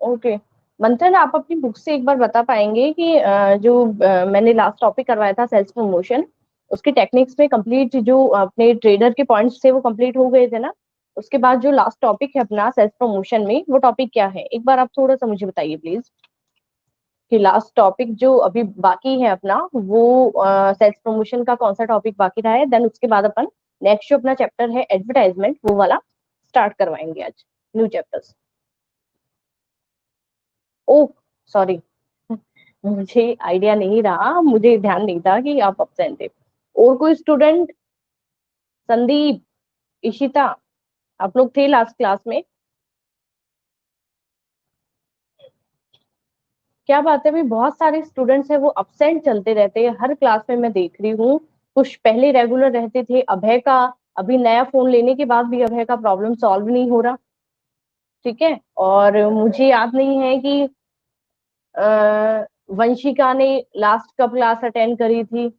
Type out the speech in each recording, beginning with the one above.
Okay. मंथन, आप अपनी बुक से एक बार बता पाएंगे कि मैंने लास्ट टॉपिक करवाया था सेल्स प्रमोशन, उसकी टेक्निक्स में कंप्लीट जो अपने ट्रेडर के पॉइंट्स थे वो कंप्लीट हो गए थे ना? उसके बाद जो लास्ट टॉपिक है अपना सेल्स प्रमोशन में, वो टॉपिक क्या है? एक बार आप थोड़ा सा मुझे बताइए प्लीज, कि लास्ट टॉपिक जो अभी बाकी है अपना वो सेल्स प्रमोशन का कौन सा टॉपिक बाकी रहा है। देन उसके बाद अपन नेक्स्ट जो अपना चैप्टर है एडवर्टाइजमेंट, वो वाला स्टार्ट करवाएंगे आज, न्यू चैप्टर्स। ओह, सॉरी, मुझे आइडिया नहीं रहा, मुझे ध्यान नहीं था कि आप अब्सेंट थे। और कोई स्टूडेंट? संदीप, इशिता, आप लोग थे लास्ट क्लास में? क्या बात है भाई, बहुत सारे स्टूडेंट्स हैं वो अब्सेंट चलते रहते हैं हर क्लास में, मैं देख रही हूँ। कुछ पहले रेगुलर रहते थे, अभय का अभी नया फोन लेने के बाद भी अभय का प्रॉब्लम सॉल्व नहीं हो रहा। ठीक है। और मुझे याद नहीं है कि वंशिका ने लास्ट कब क्लास अटेंड करी थी।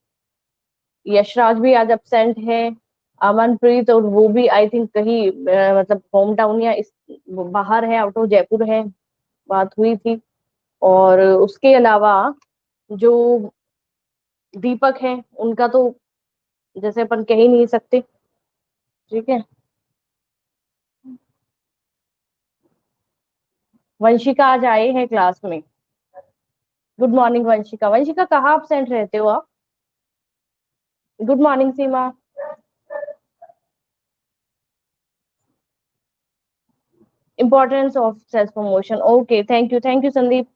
यशराज भी आज अब्सेंट है। अमनप्रीत, और वो भी आई थिंक कहीं मतलब होम टाउन या इस बाहर है, आउट ऑफ जयपुर है, बात हुई थी। और उसके अलावा जो दीपक है, उनका तो जैसे अपन कह ही नहीं सकते। ठीक है। वंशिका आज आए हैं क्लास में। Good morning Vanshika. वंशिका, कहाँ अब्सेंट रहते हो आप? Good morning Seema. Importance of self promotion, okay, thank you Sandeep.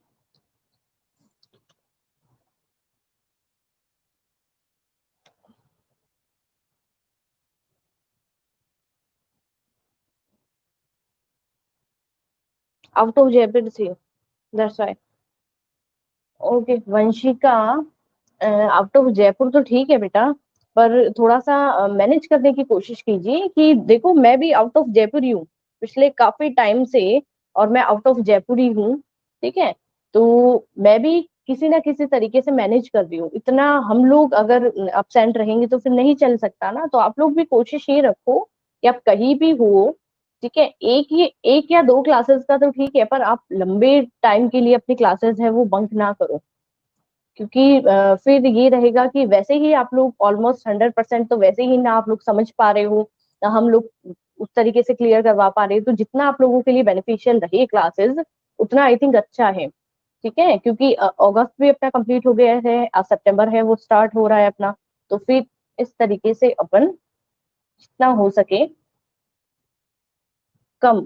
Out of Jaipur थी, that's why. Okay Vanshika, out of Jaipur तो ठीक है बेटा, पर थोड़ा सा मैनेज करने की कोशिश कीजिए कि देखो मैं भी आउट ऑफ जयपुर ही हूँ पिछले काफी टाइम से, और मैं आउट ऑफ जयपुर ही हूँ। ठीक है। तो मैं भी किसी ना किसी तरीके से मैनेज कर रही हूँ, इतना हम लोग अगर अब्सेंट रहेंगे तो फिर नहीं चल सकता ना। तो आप लोग भी कोशिश ये रखो कि आप कहीं भी हो, ठीक है, एक या दो क्लासेस का तो ठीक है, पर आप लंबे टाइम के लिए अपनी क्लासेस है वो बंक ना करो। क्योंकि फिर ये रहेगा कि वैसे ही आप लोग ऑलमोस्ट 100% तो वैसे ही ना आप लोग समझ पा रहे हो, ना हम लोग उस तरीके से क्लियर करवा पा रहे हो। तो जितना आप लोगों के लिए बेनिफिशियल रहे क्लासेस, उतना आई थिंक अच्छा है। ठीक है, क्योंकि अगस्त भी अपना कंप्लीट हो गया है, आज सितंबर है वो स्टार्ट हो रहा है अपना। तो फिर इस तरीके से अपन जितना हो सके कम,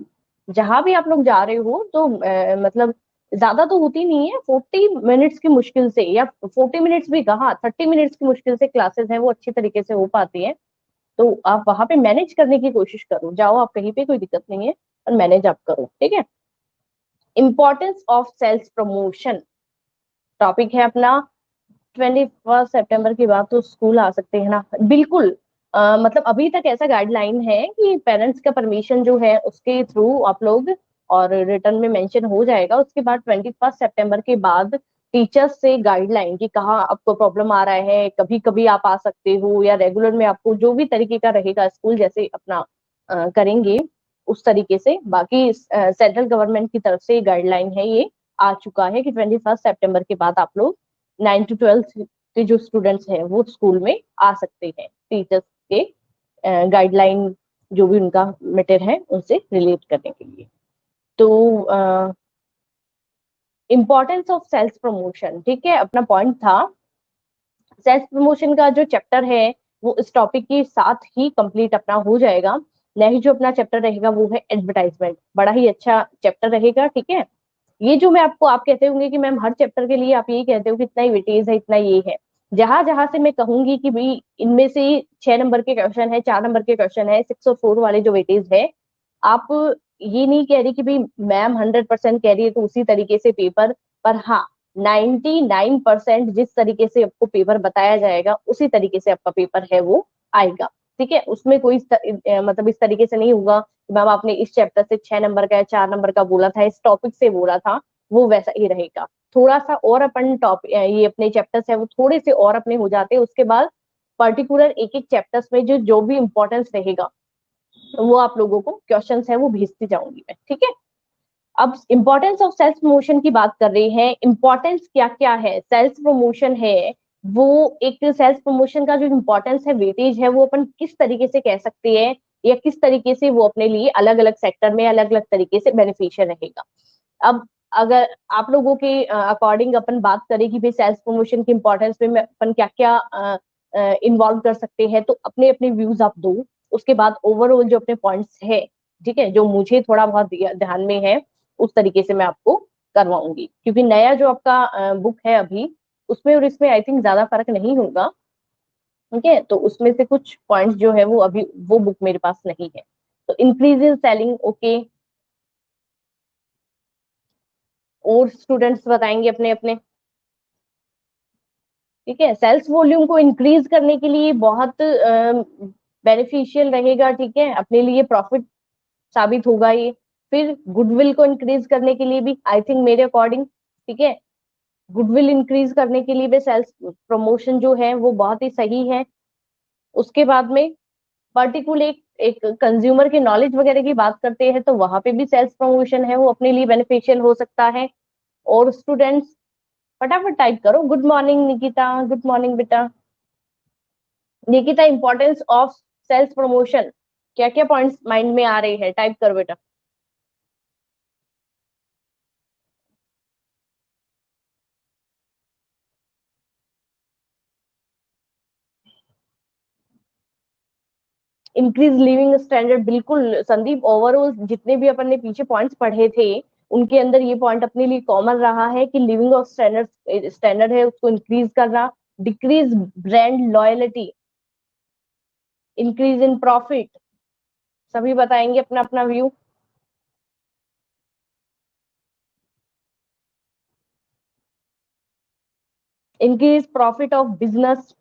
जहां भी आप लोग जा रहे हो तो मतलब ज्यादा तो होती नहीं है, 40 मिनट्स की मुश्किल से, या 40 मिनट्स भी कहा, 30 मिनट्स की मुश्किल से क्लासेस हैं वो अच्छी तरीके से हो पाती है। तो आप वहां पे मैनेज करने की कोशिश करो, जाओ आप कहीं पे, कोई दिक्कत नहीं है, पर मैनेज आप करो। ठीक है। Importance of sales promotion topic है अपना। 21 सितंबर के बाद तो स्कूल आ सकते हैं ना? बिल्कुल। मतलब अभी तक ऐसा गाइडलाइन है कि पेरेंट्स का परमिशन जो है उसके थ्रू आप लोग, और रिटर्न में मेंशन हो जाएगा उसके बाद 21 सितंबर के बाद टीचर्स से गाइडलाइन कि कहाँ आपको प्रॉब्लम आ रहा है, कभी कभी आप आ सकते हो, या रेगुलर में आपको जो भी तरीके का रहेगा स्कूल जैसे अपना करेंगे उस तरीके से। बाकी सेंट्रल गवर्नमेंट की तरफ से गाइडलाइन है, ये आ चुका है कि 21 सितंबर के बाद आप लोग 9 to 12 के जो स्टूडेंट्स हैं वो स्कूल में आ सकते हैं, टीचर्स के गाइडलाइन जो भी उनका मैटर है उनसे रिलेट करने के लिए। तो इम्पोर्टेंस ऑफ सेल्फ प्रमोशन, ठीक है, अपना पॉइंट था। सेल्फ प्रमोशन का जो चैप्टर है वो इस टॉपिक के साथ ही कंप्लीट अपना हो जाएगा। नेक्स्ट जो अपना चैप्टर रहेगा वो है एडवर्टाइजमेंट, बड़ा ही अच्छा चैप्टर रहेगा। ठीक है। ये जो मैं आपको, आप कहते होंगे कि मैम हर चैप्टर के लिए आप यही कहते हो कि इतना ही वेटेज है, इतना ये है। जहां जहां से मैं कहूंगी कि भाई इनमें से 6 नंबर के क्वेश्चन है, 4 नंबर के क्वेश्चन है, 6 और 4 वाले जो वेटेज है, आप ये नहीं कह रही कि भाई मैम 100% कह रही है तो उसी तरीके से पेपर, पर हाँ 99% जिस तरीके से आपको पेपर बताया जाएगा उसी तरीके से आपका पेपर है वो आएगा। ठीक है। उसमें कोई मतलब इस तरीके से नहीं होगा कि मैम आपने इस चैप्टर से 6 नंबर का या 4 नंबर का बोला था, इस टॉपिक से बोला था, वो वैसा ही रहेगा। थोड़ा सा और अपन टॉपिक, ये अपने चैप्टर्स है वो थोड़े से और अपने हो जाते हैं, उसके बाद पर्टिकुलर एक एक चैप्टर्स में जो जो भी इंपॉर्टेंस रहेगा वो आप लोगों को क्वेश्चंस है वो भेजती जाऊंगी मैं। ठीक है। अब इंपॉर्टेंस ऑफ सेल्फ प्रमोशन की बात कर रहे हैं। इंपॉर्टेंस क्या क्या है, सेल्फ प्रमोशन है वो, एक सेल्फ प्रमोशन का जो इम्पोर्टेंस है, वेटेज है, वो अपन किस तरीके से कह सकते हैं, या किस तरीके से वो अपने लिए अलग अलग सेक्टर में अलग अलग तरीके से बेनिफिशियल रहेगा। अब अगर आप लोगों के अकॉर्डिंग अपन बात करें कि भाई सेल्फ प्रमोशन की इंपॉर्टेंस में अपन क्या क्या इन्वॉल्व कर सकते हैं, तो अपने अपने व्यूज आप दो। उसके बाद ओवरऑल जो अपने पॉइंट्स है, ठीक है, जो मुझे थोड़ा बहुत ध्यान में है, उस तरीके से मैं आपको करवाऊंगी, क्योंकि नया जो आपका बुक है अभी, उसमें और इसमें आई थिंक ज्यादा फर्क नहीं होगा। ठीक है, तो उसमें से कुछ पॉइंट्स जो है वो अभी वो बुक मेरे पास नहीं है। तो इंक्रीज इन सेलिंग, ओके। और स्टूडेंट्स बताएंगे अपने अपने। ठीक है, सेल्स वॉल्यूम को इंक्रीज करने के लिए बहुत बेनिफिशियल रहेगा। ठीक है, अपने लिए प्रॉफिट साबित होगा ये। फिर गुडविल को इंक्रीज करने के लिए भी आई थिंक मेरे अकॉर्डिंग, ठीक है, गुडविल इंक्रीज करने के लिए भी सेल्स प्रमोशन जो है वो बहुत ही सही है। उसके बाद में पर्टिकुलर एक कंज्यूमर के नॉलेज वगैरह की बात करते हैं, तो वहां पे भी सेल्स प्रमोशन है वो अपने लिए बेनिफिशियल हो सकता है। और स्टूडेंट्स फटाफट टाइप करो। Good morning Nikita, good morning बेटा। Nikita, importance of self promotion, क्या क्या पॉइंट्स माइंड में आ रहे हैं, टाइप कर बेटा। इंक्रीज लिविंग स्टैंडर्ड, बिल्कुल संदीप, ओवरऑल जितने भी अपन ने पीछे पॉइंट्स पढ़े थे, उनके अंदर ये पॉइंट अपने लिए कॉमन रहा है कि लिविंग ऑफ स्टैंडर्ड स्टैंडर्ड है उसको इंक्रीज करना। Decrease brand loyalty, increase in profit. सभी बताएंगे अपना अपना view. Increase profit of business,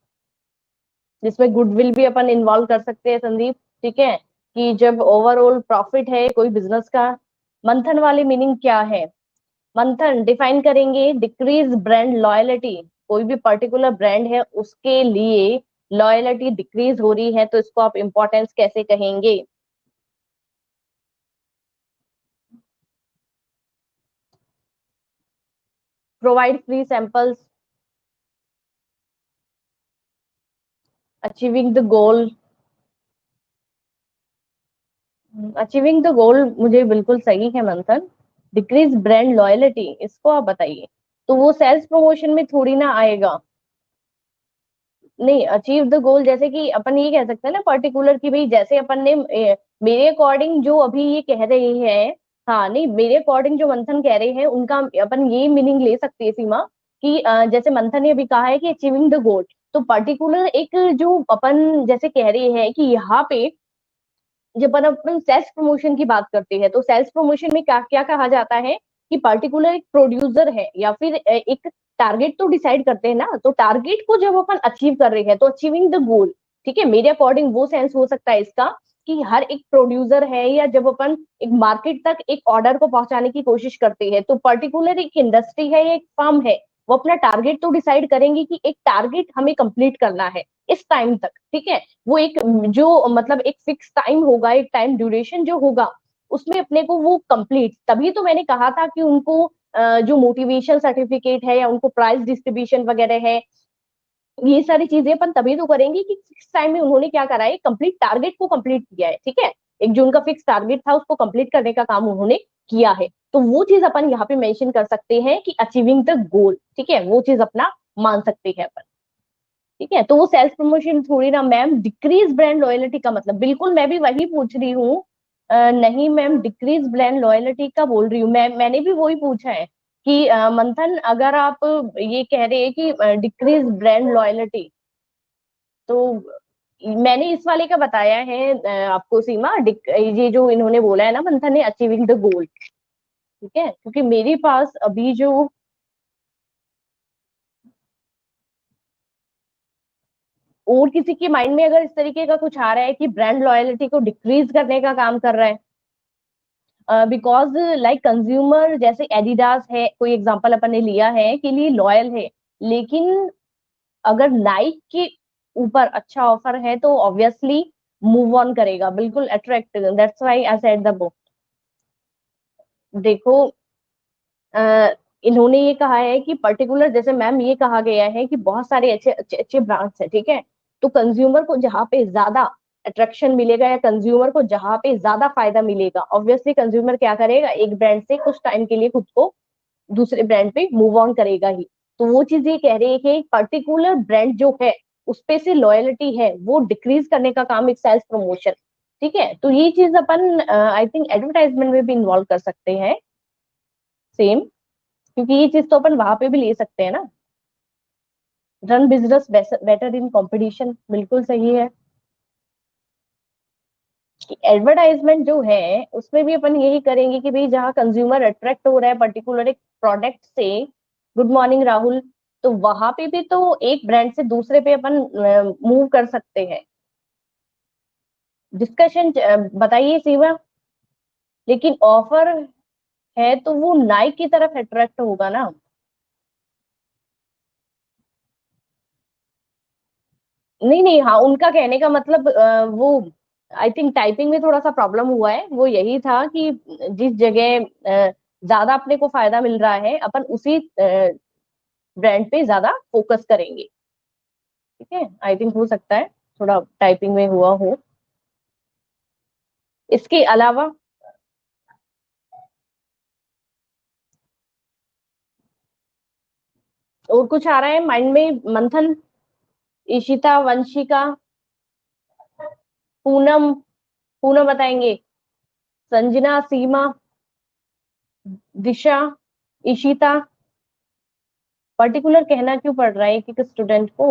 जिसमें गुडविल भी अपन इन्वॉल्व कर सकते हैं संदीप। ठीक है, कि जब ओवरऑल प्रॉफिट है कोई बिजनेस का। मंथन वाली मीनिंग क्या है, मंथन डिफाइन करेंगे। डिक्रीज ब्रांड लॉयलिटी, कोई भी पर्टिकुलर ब्रांड है उसके लिए लॉयलिटी डिक्रीज हो रही है, तो इसको आप इंपॉर्टेंस कैसे कहेंगे। Provide free samples, achieving the goal. Achieving the goal मुझे बिल्कुल सही है मंथन। डिक्रीज ब्रांड लॉयलिटी, इसको आप बताइए। तो वो सेल्स प्रमोशन में थोड़ी ना आएगा। नहीं, अचीव द गोल जैसे कि अपन ये कह सकते हैं ना पर्टिकुलर, कि भाई जैसे अपन ने मेरे अकॉर्डिंग जो अभी ये कह रहे हैं, हाँ नहीं, मेरे अकॉर्डिंग जो मंथन कह रहे हैं उनका अपन ये मीनिंग ले सकते हैं सीमा, कि जैसे मंथन ने अभी कहा है कि अचीविंग द गोल, तो पर्टिकुलर एक जो अपन जैसे कह रहे हैं कि यहाँ पे जब अपन सेल्स प्रमोशन की बात करते हैं, तो सेल्स प्रमोशन में क्या क्या कहा जाता है कि पर्टिकुलर एक प्रोड्यूसर है या फिर एक टारगेट तो डिसाइड करते हैं ना, तो टारगेट को जब अपन अचीव कर रहे हैं तो अचीविंग द गोल। ठीक है, मेरे अकॉर्डिंग वो सेंस हो सकता है इसका, कि हर एक प्रोड्यूसर है या जब अपन एक मार्केट तक एक ऑर्डर को पहुंचाने की कोशिश करते हैं, तो पर्टिकुलर एक इंडस्ट्री है या एक फर्म है, वो अपना टारगेट तो डिसाइड करेंगे कि एक टारगेट हमें कंप्लीट करना है इस टाइम तक। ठीक है, वो एक जो मतलब एक फिक्स टाइम होगा, एक टाइम ड्यूरेशन जो होगा, उसमें अपने को वो कंप्लीट, तभी तो मैंने कहा था कि उनको जो मोटिवेशन सर्टिफिकेट है या उनको प्राइज डिस्ट्रीब्यूशन वगैरह है, ये सारी चीजें अपन तभी तो करेंगे कि फिक्स टाइम में उन्होंने क्या करा है, कंप्लीट टारगेट को कंप्लीट किया है। ठीक है, एक जो उनका फिक्स टारगेट था उसको कंप्लीट करने का काम उन्होंने किया है, तो वो चीज अपन यहाँ पे मेंशन कर सकते हैं कि अचीविंग द गोल। ठीक है, वो चीज अपना मान सकते हैं अपन। ठीक है, तो वो सेल्फ प्रमोशन थोड़ी ना मैम। डिक्रीज ब्रांड लॉयलिटी का मतलब, बिल्कुल मैं भी वही पूछ रही हूँ। नहीं मैम, डिक्रीज ब्रांड लॉयलिटी का बोल रही हूँ मैंने भी वही पूछा है कि मंथन, अगर आप ये कह रहे हैं कि डिक्रीज ब्रांड लॉयलिटी, तो मैंने इस वाले का बताया है आपको सीमा। ये जो इन्होंने बोला है ना मंथन ने, अचीविंग द गोल। ठीक है, क्योंकि मेरे पास अभी जो और किसी के माइंड में अगर इस तरीके का कुछ आ रहा है कि ब्रांड लॉयलिटी को डिक्रीज करने का काम कर रहा है, बिकॉज लाइक कंज्यूमर जैसे एडिडास है, कोई एग्जांपल अपन ने लिया है, के लिए लॉयल है, लेकिन अगर नाइक के ऊपर अच्छा ऑफर है तो ऑब्वियसली मूव ऑन करेगा, बिल्कुल attract. That's why I said the book. देखो, अ, इन्होंने ये कहा है कि पर्टिकुलर, जैसे मैम ये कहा गया है कि बहुत सारे अच्छे अच्छे अच्छे ब्रांड्स हैं, ठीक है। तो कंज्यूमर को जहाँ पे ज्यादा अट्रैक्शन मिलेगा या कंज्यूमर को जहाँ पे ज्यादा फायदा मिलेगा, ऑब्वियसली कंज्यूमर क्या करेगा, एक ब्रांड से कुछ टाइम के लिए खुद को दूसरे ब्रांड पे मूव ऑन करेगा ही। तो वो चीज ये कह रही है कि एक पर्टिकुलर ब्रांड जो है उस पे से लॉयलिटी है वो डिक्रीज करने का काम एक सेल्स प्रमोशन, ठीक है। तो ये चीज अपन आई थिंक एडवर्टाइजमेंट में भी इन्वॉल्व कर सकते हैं सेम, क्योंकि ये चीज तो अपन वहां पे भी ले सकते हैं ना। Run business better in competition, बिल्कुल सही है। एडवर्टाइजमेंट जो है उसमें भी अपन यही करेंगे कि भाई जहाँ कंज्यूमर अट्रैक्ट हो रहा है पर्टिकुलर एक प्रोडक्ट से, गुड मॉर्निंग राहुल, तो वहां पे भी तो एक ब्रांड से दूसरे पे अपन मूव कर सकते हैं। डिस्कशन बताइए सीमा। लेकिन ऑफर है तो वो नाइक की तरफ अट्रैक्ट होगा ना। नहीं नहीं, हाँ उनका कहने का मतलब वो आई थिंक टाइपिंग में थोड़ा सा प्रॉब्लम हुआ है, वो यही था कि जिस जगह ज्यादा अपने को फायदा मिल रहा है अपन उसी ब्रांड पे ज्यादा फोकस करेंगे, ठीक है। आई थिंक हो सकता है थोड़ा टाइपिंग में हुआ हो। इसके अलावा और कुछ आ रहा है माइंड में, मंथन, इशिता, वंशिका, पूनम, पूनम बताएंगे, संजना, सीमा, दिशा, इशिता। पर्टिकुलर कहना क्यों पड़ रहा है कि स्टूडेंट को?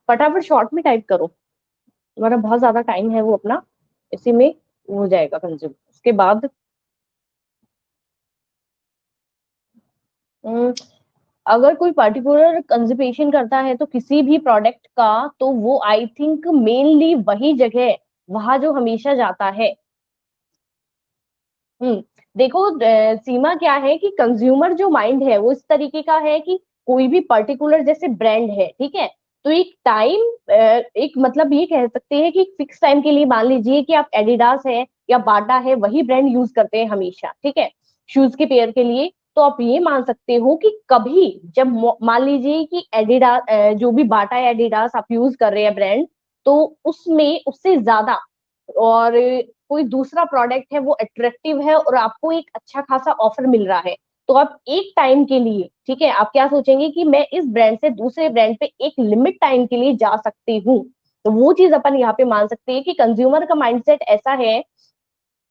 फटाफट शॉर्ट में टाइप करो, तुम्हारा बहुत ज्यादा टाइम है वो अपना इसी में हो जाएगा कंज्यूम, उसके बाद अम, अगर कोई पर्टिकुलर कंजप्शन करता है तो किसी भी प्रोडक्ट का, तो वो आई थिंक मेनली वही जगह, वहां जो हमेशा जाता है। हम्म। देखो, सीमा क्या है कि कंज्यूमर जो माइंड है वो इस तरीके का है कि कोई भी पर्टिकुलर जैसे ब्रांड है, ठीक है, तो एक टाइम, एक मतलब ये कह सकते हैं कि एक फिक्स टाइम के लिए मान लीजिए कि आप एडिडास है या बाटा है वही ब्रांड यूज करते हैं हमेशा, ठीक है, शूज के पेयर के लिए। तो आप ये मान सकते हो कि कभी जब मान लीजिए कि एडिडास, जो भी बाटा या एडिडास आप यूज कर रहे हैं ब्रांड, तो उसमें उससे ज्यादा और कोई दूसरा प्रोडक्ट है वो अट्रैक्टिव है और आपको एक अच्छा खासा ऑफर मिल रहा है, तो आप एक टाइम के लिए, ठीक है, आप क्या सोचेंगे कि मैं इस ब्रांड से दूसरे ब्रांड पे एक लिमिट टाइम के लिए जा सकती हूँ। तो वो चीज अपन यहाँ पे मान सकते हैं कि कंज्यूमर का माइंडसेट ऐसा है,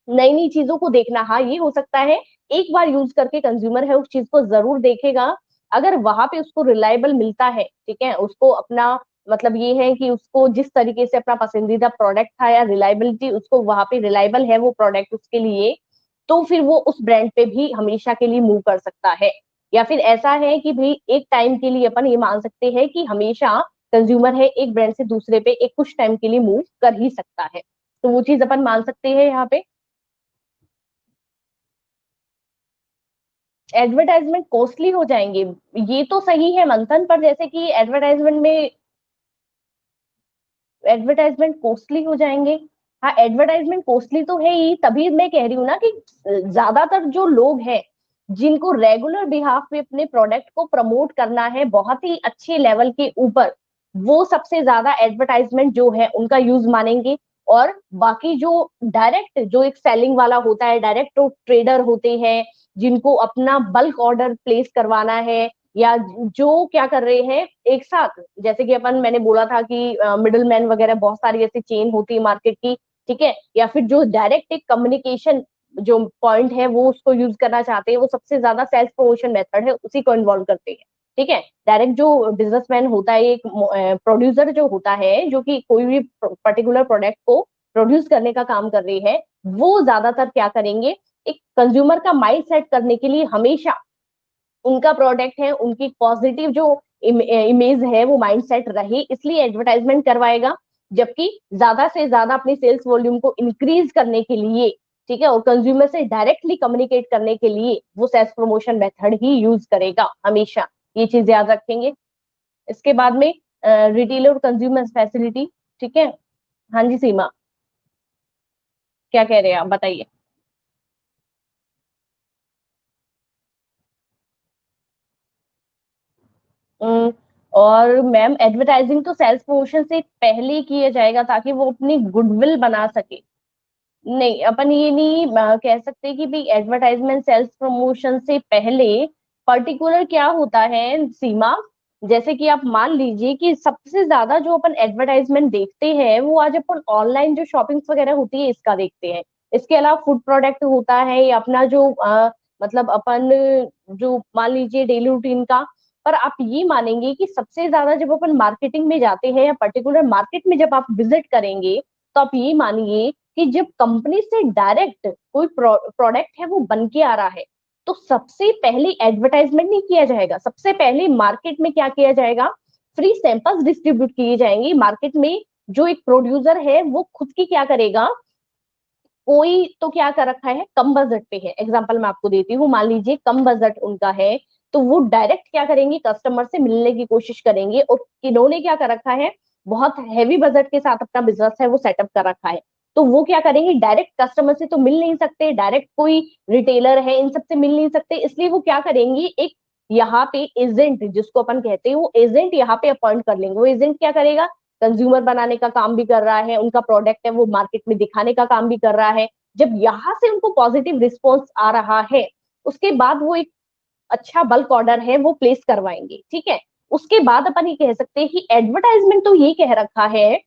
नई नई चीजों को देखना। हाँ ये हो सकता है एक बार यूज करके कंज्यूमर है उस चीज को जरूर देखेगा, अगर वहां पे उसको रिलायबल मिलता है, ठीक है, उसको अपना मतलब ये है कि उसको जिस तरीके से अपना पसंदीदा प्रोडक्ट था या रिलायबिलिटी उसको वहां पे रिलायबल है वो प्रोडक्ट उसके लिए, तो फिर वो उस ब्रांड पे भी हमेशा के लिए मूव कर सकता है। या फिर ऐसा है कि भाई एक टाइम के लिए अपन ये मान सकते हैं कि हमेशा कंज्यूमर है एक ब्रांड से दूसरे पे एक कुछ टाइम के लिए मूव कर ही सकता है, तो वो चीज अपन मान सकते हैं यहाँ पे। एडवर्टाइजमेंट कॉस्टली हो जाएंगे, ये तो सही है मंथन, पर जैसे कि एडवर्टाइजमेंट कॉस्टली हो जाएंगे। हाँ एडवर्टाइजमेंट कॉस्टली तो है ही, तभी मैं कह रही हूँ ना कि ज्यादातर जो लोग हैं जिनको रेगुलर बिहाफ पे अपने प्रोडक्ट को प्रमोट करना है बहुत ही अच्छे लेवल के ऊपर, वो सबसे ज्यादा एडवर्टाइजमेंट जो है उनका यूज मानेंगे। और बाकी जो डायरेक्ट जो एक सेलिंग वाला होता है, डायरेक्ट तो ट्रेडर होते हैं जिनको अपना बल्क ऑर्डर प्लेस करवाना है, या जो क्या कर रहे हैं एक साथ, जैसे कि अपन मैंने बोला था कि मिडल मैन वगैरह बहुत सारी ऐसी चेन होती है मार्केट की, ठीक है, या फिर जो डायरेक्ट एक कम्युनिकेशन जो पॉइंट है वो उसको यूज करना चाहते हैं, वो सबसे ज्यादा सेल्स प्रमोशन मेथड है उसी को इन्वॉल्व करते हैं, ठीक है। डायरेक्ट जो बिजनेसमैन होता है, एक प्रोड्यूसर जो होता है जो कि कोई भी पर्टिकुलर प्रोडक्ट को प्रोड्यूस करने का काम कर रही है, वो ज्यादातर क्या करेंगे, एक कंज्यूमर का माइंड सेट करने के लिए हमेशा उनका प्रोडक्ट है उनकी पॉजिटिव जो इमेज है वो माइंडसेट रहे, इसलिए एडवर्टाइजमेंट करवाएगा। जबकि ज्यादा से ज्यादा अपनी सेल्स वॉल्यूम को इंक्रीज करने के लिए, ठीक है, और कंज्यूमर से डायरेक्टली कम्युनिकेट करने के लिए वो सेल्स प्रमोशन मेथड ही यूज करेगा हमेशा, ये चीज याद रखेंगे। इसके बाद में रिटेलर और कंज्यूमर फैसिलिटी, ठीक है। हाँ जी सीमा। क्या कह रहे हैं आप, बताइए। हम्म, और मैम एडवर्टाइजिंग तो सेल्स प्रमोशन से पहले किया जाएगा ताकि वो अपनी गुडविल बना सके। नहीं, अपन ये नहीं कह सकते कि भाई एडवर्टाइजमेंट सेल्स प्रमोशन से पहले पर्टिकुलर क्या होता है सीमा। जैसे कि आप मान लीजिए कि सबसे ज्यादा जो अपन एडवर्टाइजमेंट देखते हैं वो आज अपन ऑनलाइन जो शॉपिंग वगैरह होती है इसका देखते हैं। इसके अलावा फूड प्रोडक्ट होता है या अपना जो मतलब अपन जो मान लीजिए डेली रूटीन का। पर आप ये मानेंगे कि सबसे ज्यादा जब अपन मार्केटिंग में जाते हैं या पर्टिकुलर मार्केट में जब आप विजिट करेंगे तो आप ये मानिए कि जब कंपनी से डायरेक्ट कोई प्रोडक्ट है वो बन के आ रहा है तो सबसे पहले एडवर्टाइजमेंट नहीं किया जाएगा, सबसे पहले मार्केट में क्या किया जाएगा, फ्री सैंपल्स डिस्ट्रीब्यूट किए जाएंगे मार्केट में। जो एक प्रोड्यूसर है वो खुद की क्या करेगा, कोई तो क्या कर रखा है, कम बजट पे है, एग्जांपल मैं आपको देती हूँ, मान लीजिए कम बजट उनका है तो वो डायरेक्ट क्या करेंगे, कस्टमर से मिलने की कोशिश करेंगे। और इन्होंने क्या कर रखा है, बहुत हैवी बजट के साथ अपना बिजनेस है वो सेटअप कर रखा है। तो वो क्या करेंगे, डायरेक्ट कस्टमर से तो मिल नहीं सकते, डायरेक्ट कोई रिटेलर है इन सबसे मिल नहीं सकते, इसलिए वो क्या करेंगे, एक यहाँ पे एजेंट जिसको अपन कहते हैं वो एजेंट यहाँ पे अपॉइंट कर लेंगे। वो एजेंट क्या करेगा, कंज्यूमर बनाने का काम भी कर रहा है, उनका प्रोडक्ट है वो मार्केट में दिखाने का काम भी कर रहा है। जब यहाँ से उनको पॉजिटिव रिस्पॉन्स आ रहा है उसके बाद वो एक अच्छा बल्क ऑर्डर है वो प्लेस करवाएंगे, ठीक है। उसके बाद अपन ये कह सकते हैं कि एडवर्टाइजमेंट तो ये कह रखा है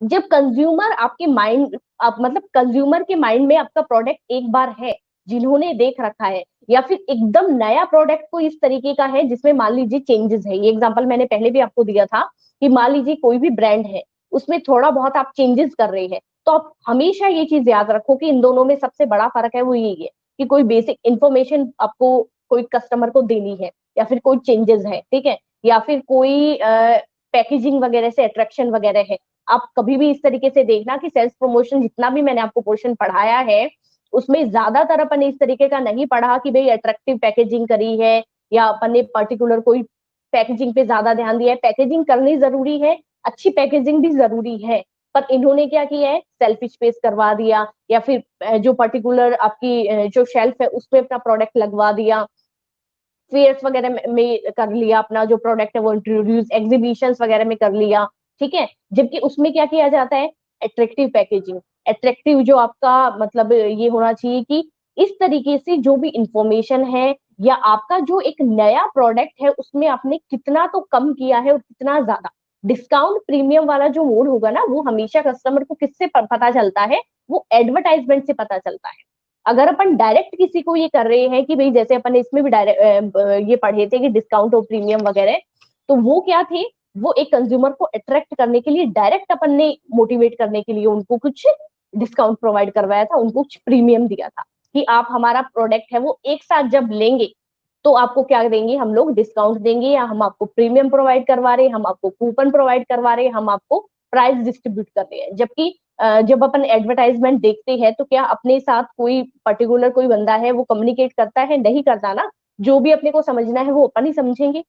जब कंज्यूमर आपके माइंड, आप मतलब कंज्यूमर के माइंड में आपका प्रोडक्ट एक बार है, जिन्होंने देख रखा है, या फिर एकदम नया प्रोडक्ट को इस तरीके का है जिसमें मान लीजिए चेंजेस है। ये एग्जांपल मैंने पहले भी आपको दिया था कि मान लीजिए कोई भी ब्रांड है उसमें थोड़ा बहुत आप चेंजेस कर रहे हैं, तो आप हमेशा ये चीज याद रखो कि इन दोनों में सबसे बड़ा फर्क है वो यही है कि कोई बेसिक इंफॉर्मेशन आपको कोई कस्टमर को देनी है, या फिर कोई चेंजेस है, ठीक है, या फिर कोई पैकेजिंग वगैरह से अट्रैक्शन वगैरह है। आप कभी भी इस तरीके से देखना कि सेल्स प्रमोशन जितना भी मैंने आपको पोर्शन पढ़ाया है उसमें ज्यादातर अपन ने इस तरीके का नहीं पढ़ा कि भाई अट्रैक्टिव पैकेजिंग करी है या अपन ने पर्टिकुलर कोई पैकेजिंग पे ज्यादा ध्यान दिया है। पैकेजिंग करनी जरूरी है, अच्छी पैकेजिंग भी जरूरी है, पर इन्होंने क्या किया है, सेल्फ स्पेस करवा दिया या फिर जो पर्टिकुलर आपकी जो शेल्फ है उसमें अपना प्रोडक्ट लगवा दिया, फेयर्स वगैरह में कर लिया, अपना जो प्रोडक्ट है वो इंट्रोड्यूस एग्जीबिशन वगैरह में कर लिया, ठीक है। जबकि उसमें क्या किया जाता है, अट्रैक्टिव पैकेजिंग, अट्रैक्टिव जो आपका मतलब ये होना चाहिए कि इस तरीके से जो भी इंफॉर्मेशन है या आपका जो एक नया प्रोडक्ट है उसमें आपने कितना तो कम किया है और कितना ज्यादा डिस्काउंट प्रीमियम वाला जो मोड होगा ना वो हमेशा कस्टमर को किससे पता चलता है, वो एडवर्टाइजमेंट से पता चलता है। अगर अपन डायरेक्ट किसी को ये कर रहे हैं कि भाई जैसे अपन इसमें भी डायरेक्ट ये पढ़े थे कि डिस्काउंट और प्रीमियम वगैरह, तो वो क्या थे, वो एक कंज्यूमर को अट्रैक्ट करने के लिए डायरेक्ट अपन ने मोटिवेट करने के लिए उनको कुछ डिस्काउंट प्रोवाइड करवाया था, उनको कुछ प्रीमियम दिया था कि आप हमारा प्रोडक्ट है वो एक साथ जब लेंगे तो आपको क्या देंगे, हम लोग डिस्काउंट देंगे या हम आपको प्रीमियम प्रोवाइड करवा रहे हैं, हम आपको कूपन प्रोवाइड करवा रहे हैं, हम आपको प्राइस डिस्ट्रीब्यूट कर रहे हैं। जबकि जब अपन एडवर्टाइजमेंट देखते हैं तो क्या अपने साथ कोई पर्टिकुलर कोई बंदा है वो कम्युनिकेट करता है, नहीं करता ना। जो भी अपने को समझना है वो अपन ही समझेंगे।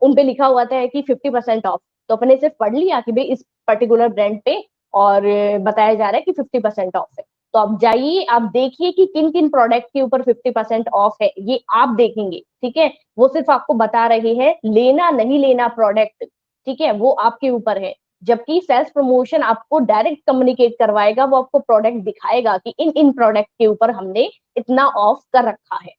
उन पे लिखा हुआ था कि 50% ऑफ, तो अपने सिर्फ पढ़ लिया कि भाई इस पर्टिकुलर ब्रांड पे और बताया जा रहा है कि 50% ऑफ है। तो आप जाइए, आप देखिए कि किन किन प्रोडक्ट के ऊपर 50% ऑफ है, ये आप देखेंगे, ठीक है। वो सिर्फ आपको बता रहे हैं, लेना नहीं लेना प्रोडक्ट, ठीक है, वो आपके ऊपर है। जबकि सेल्स प्रमोशन आपको डायरेक्ट कम्युनिकेट करवाएगा, वो आपको प्रोडक्ट दिखाएगा कि इन इन प्रोडक्ट के ऊपर हमने इतना ऑफ कर रखा है,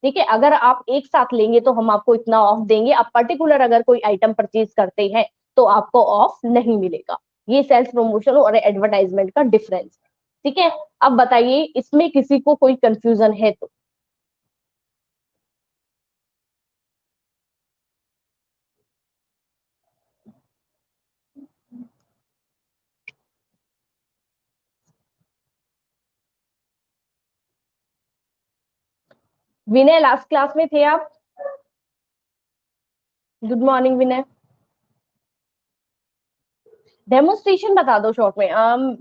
ठीक है। अगर आप एक साथ लेंगे तो हम आपको इतना ऑफ देंगे, आप पर्टिकुलर अगर कोई आइटम परचेज करते हैं तो आपको ऑफ नहीं मिलेगा। ये सेल्स प्रमोशन और एडवर्टाइजमेंट का डिफरेंस है, ठीक है। अब बताइए इसमें किसी को कोई कंफ्यूजन है तो। विनय, लास्ट क्लास में थे आप? गुड मॉर्निंग विनय। डेमोस्ट्रेशन बता दो शॉर्ट में।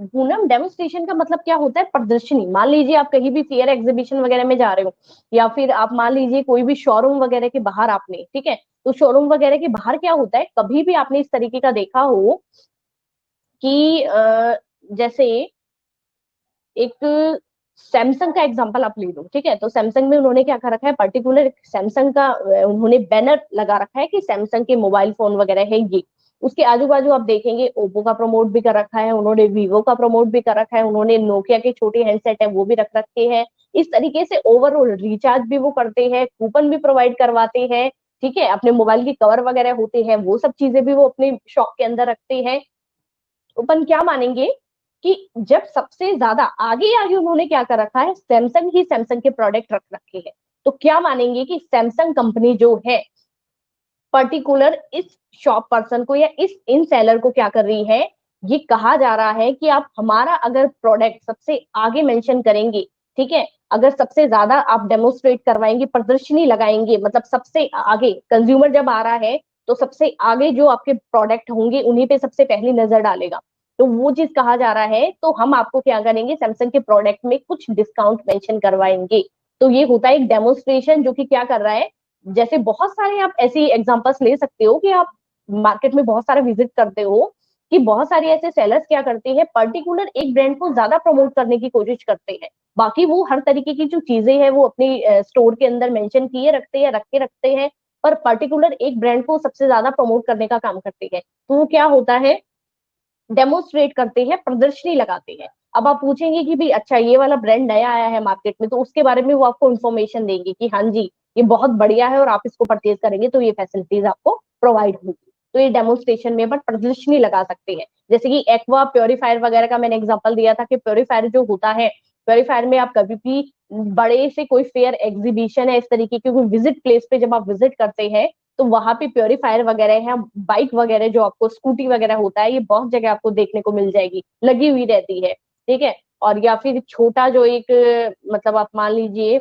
पूनम, डेमोस्ट्रेशन का मतलब क्या होता है, प्रदर्शनी। मान लीजिए आप कहीं भी फेयर एग्जीबिशन वगैरह में जा रहे हो, या फिर आप मान लीजिए कोई भी शोरूम वगैरह के बाहर आपने, ठीक है, तो शोरूम वगैरह के बाहर क्या होता है, कभी भी आपने इस तरीके का देखा हो कि जैसे एक सैमसंग का एग्जांपल आप ले लो, ठीक है। तो सैमसंग में उन्होंने क्या कर रखा है, पर्टिकुलर सैमसंग का उन्होंने बैनर लगा रखा है कि सैमसंग के मोबाइल फोन वगैरह है ये। उसके आजू बाजू आप देखेंगे ओप्पो का प्रमोट भी कर रखा है उन्होंने, वीवो का प्रमोट भी कर रखा है उन्होंने, नोकिया के छोटे हैंडसेट है वो भी रख रखे हैं। इस तरीके से ओवरऑल रिचार्ज भी वो करते हैं, कूपन भी प्रोवाइड करवाते हैं, ठीक है। अपने मोबाइल के कवर वगैरह होते हैं वो सब चीजें भी वो अपने शॉप के अंदर रखते हैं। अपन क्या मानेंगे कि जब सबसे ज्यादा आगे आगे उन्होंने क्या कर रखा है, सैमसंग ही सैमसंग के प्रोडक्ट रख रखे हैं, तो क्या मानेंगे कि सैमसंग कंपनी जो है पर्टिकुलर इस शॉप पर्सन को या इस इन सेलर को क्या कर रही है, ये कहा जा रहा है कि आप हमारा अगर प्रोडक्ट सबसे आगे मेंशन करेंगे, ठीक है, अगर सबसे ज्यादा आप डेमोस्ट्रेट करवाएंगे, प्रदर्शनी लगाएंगे, मतलब सबसे आगे कंज्यूमर जब आ रहा है तो सबसे आगे जो आपके प्रोडक्ट होंगे उन्हीं पे सबसे पहली नजर डालेगा, तो वो चीज कहा जा रहा है। तो हम आपको क्या करेंगे, सैमसंग के प्रोडक्ट में कुछ डिस्काउंट मेंशन करवाएंगे। तो ये होता है एक डेमोस्ट्रेशन जो कि क्या कर रहा है, जैसे बहुत सारे आप ऐसी एग्जांपल्स ले सकते हो कि आप मार्केट में बहुत सारा विजिट करते हो कि बहुत सारे ऐसे सेलर्स क्या करते हैं, पर्टिकुलर एक ब्रांड को ज्यादा प्रमोट करने की कोशिश करते हैं। बाकी वो हर तरीके की जो चीजें हैं वो अपनी स्टोर के अंदर मेंशन किए रखते हैं, रख के रखते हैं, पर पर्टिकुलर एक ब्रांड को सबसे ज्यादा प्रमोट करने का काम करते हैं। तो वो क्या होता है, डेमोस्ट्रेट करते हैं, प्रदर्शनी लगाते हैं। अब आप पूछेंगे कि भाई अच्छा ये वाला ब्रांड नया आया है मार्केट में, तो उसके बारे में वो आपको इन्फॉर्मेशन देंगे कि हाँ जी ये बहुत बढ़िया है और आप इसको परचेज करेंगे तो ये फैसिलिटीज आपको प्रोवाइड होगी। तो ये डेमोन्स्ट्रेशन में अपन प्रदर्शनी लगा सकते हैं। जैसे कि एक्वा प्योरीफायर वगैरह का मैंने एग्जांपल दिया था कि प्योरीफायर जो होता है, प्योरीफायर में आप कभी भी बड़े से कोई फेयर एग्जीबिशन है इस तरीके की कोई विजिट प्लेस पे जब आप विजिट करते हैं तो वहां पे प्योरीफायर वगैरह है, बाइक वगैरह जो आपको स्कूटी वगैरह होता है ये बहुत जगह आपको देखने को मिल जाएगी, लगी हुई रहती है, ठीक है। और या फिर छोटा जो एक मतलब आप मान लीजिए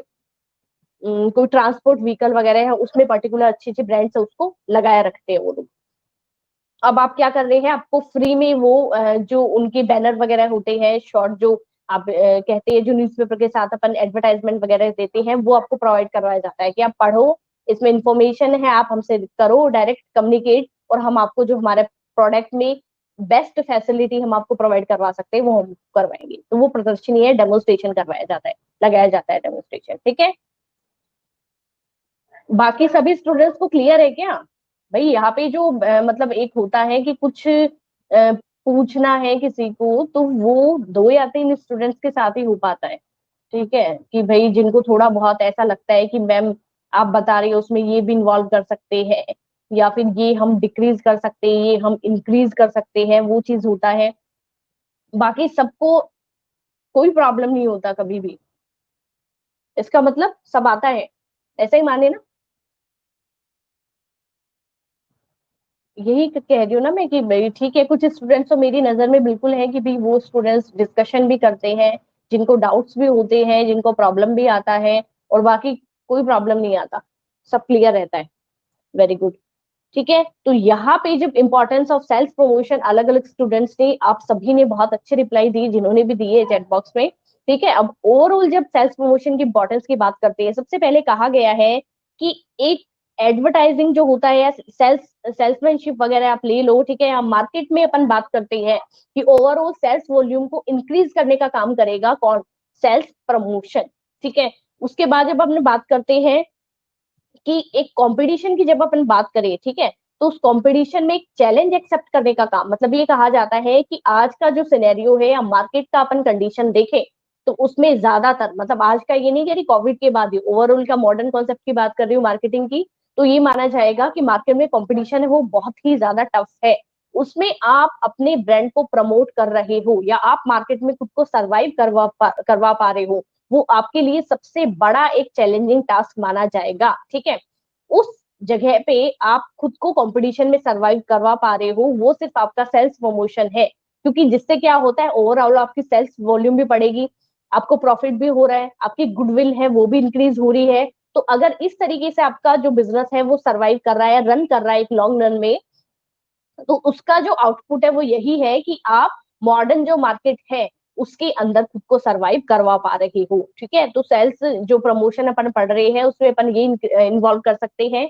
कोई ट्रांसपोर्ट व्हीकल वगैरह है उसमें पर्टिकुलर अच्छे अच्छे ब्रांड्स है उसको लगाया रखते हैं वो लोग। अब आप क्या कर रहे हैं, आपको फ्री में वो जो उनके बैनर वगैरह होते हैं शॉर्ट जो आप कहते हैं जो न्यूज़पेपर के साथ अपन एडवर्टाइजमेंट वगैरह देते हैं वो आपको प्रोवाइड करवाया जाता है कि आप पढ़ो, इसमें इंफॉर्मेशन है, आप हमसे करो डायरेक्ट कम्युनिकेट और हम आपको जो हमारे प्रोडक्ट में बेस्ट फैसिलिटी हम आपको प्रोवाइड करवा सकते हैं वो हम करवाएंगे। तो वो प्रदर्शनी है, डेमोन्स्ट्रेशन करवाया जाता है, लगाया जाता है डेमोन्स्ट्रेशन, ठीक है। बाकी सभी स्टूडेंट्स को क्लियर है क्या? भाई यहाँ पे जो मतलब एक होता है कि कुछ पूछना है किसी को तो वो 2 या 3 स्टूडेंट्स के साथ ही हो पाता है, ठीक है। कि भाई जिनको थोड़ा बहुत ऐसा लगता है कि मैम आप बता रही हो उसमें ये भी इन्वॉल्व कर सकते हैं या फिर ये हम डिक्रीज कर सकते हैं, ये हम इंक्रीज कर सकते हैं, वो चीज होता है। बाकी सबको कोई प्रॉब्लम नहीं होता कभी भी, इसका मतलब सब आता है, ऐसा ही माने ना। यही कह रही हूँ ना मैं कि भाई ठीक है, कुछ स्टूडेंट्स तो मेरी नजर में बिल्कुल है कि भाई वो स्टूडेंट्स डिस्कशन भी करते हैं, जिनको डाउट्स भी होते हैं, जिनको प्रॉब्लम भी आता है, और बाकी कोई प्रॉब्लम नहीं आता, सब क्लियर रहता है। वेरी गुड, ठीक है। तो यहाँ पे जब इंपॉर्टेंस ऑफ सेल्फ प्रमोशन अलग अलग स्टूडेंट्स ने, आप सभी ने बहुत अच्छे रिप्लाई दिए जिन्होंने भी दिए चैट बॉक्स में, ठीक है। अब ओवरऑल जब सेल्फ प्रमोशन की इंपॉर्टेंस की बात करते हैं, सबसे पहले कहा गया है कि एक एडवर्टाइजिंग जो होता है या सेल्समैनशिप वगैरह आप ले लो, ठीक है, या मार्केट में अपन बात करते हैं कि ओवरऑल सेल्स वॉल्यूम को इंक्रीज करने का काम करेगा कौन, सेल्फ प्रमोशन, ठीक है। उसके बाद जब अपन बात करते हैं कि एक कंपटीशन की जब अपन बात करें, ठीक है, तो उस कंपटीशन में एक चैलेंज एक्सेप्ट करने का काम, मतलब ये कहा जाता है कि आज का जो सिनेरियो है या मार्केट का अपन कंडीशन देखें तो उसमें ज्यादातर, मतलब आज का ये नहीं कह रही कोविड के बाद ही, ओवरऑल का मॉडर्न कॉन्सेप्ट की बात कर रही हूँ मार्केटिंग की, तो ये माना जाएगा कि मार्केट में कंपटीशन है वो बहुत ही ज्यादा टफ है। उसमें आप अपने ब्रांड को प्रमोट कर रहे हो या आप मार्केट में खुद को सर्वाइव करवा पा रहे हो, वो आपके लिए सबसे बड़ा एक चैलेंजिंग टास्क माना जाएगा, ठीक है। उस जगह पे आप खुद को कंपटीशन में सरवाइव करवा पा रहे हो, वो सिर्फ आपका सेल्स प्रमोशन है, क्योंकि जिससे क्या होता है ओवरऑल आपकी सेल्स वॉल्यूम भी बढ़ेगी, आपको प्रॉफिट भी हो रहा है, आपकी गुडविल है वो भी इंक्रीज हो रही है। तो अगर इस तरीके से आपका जो बिजनेस है वो सर्वाइव कर रहा है, रन कर रहा है एक लॉन्ग रन में, तो उसका जो आउटपुट है वो यही है कि आप मॉडर्न जो मार्केट है उसके अंदर खुद को सरवाइव करवा पा रहे हो, ठीक है। तो सेल्स जो प्रमोशन अपन पढ़ रहे हैं उसमें अपन ये इन्वॉल्व कर सकते हैं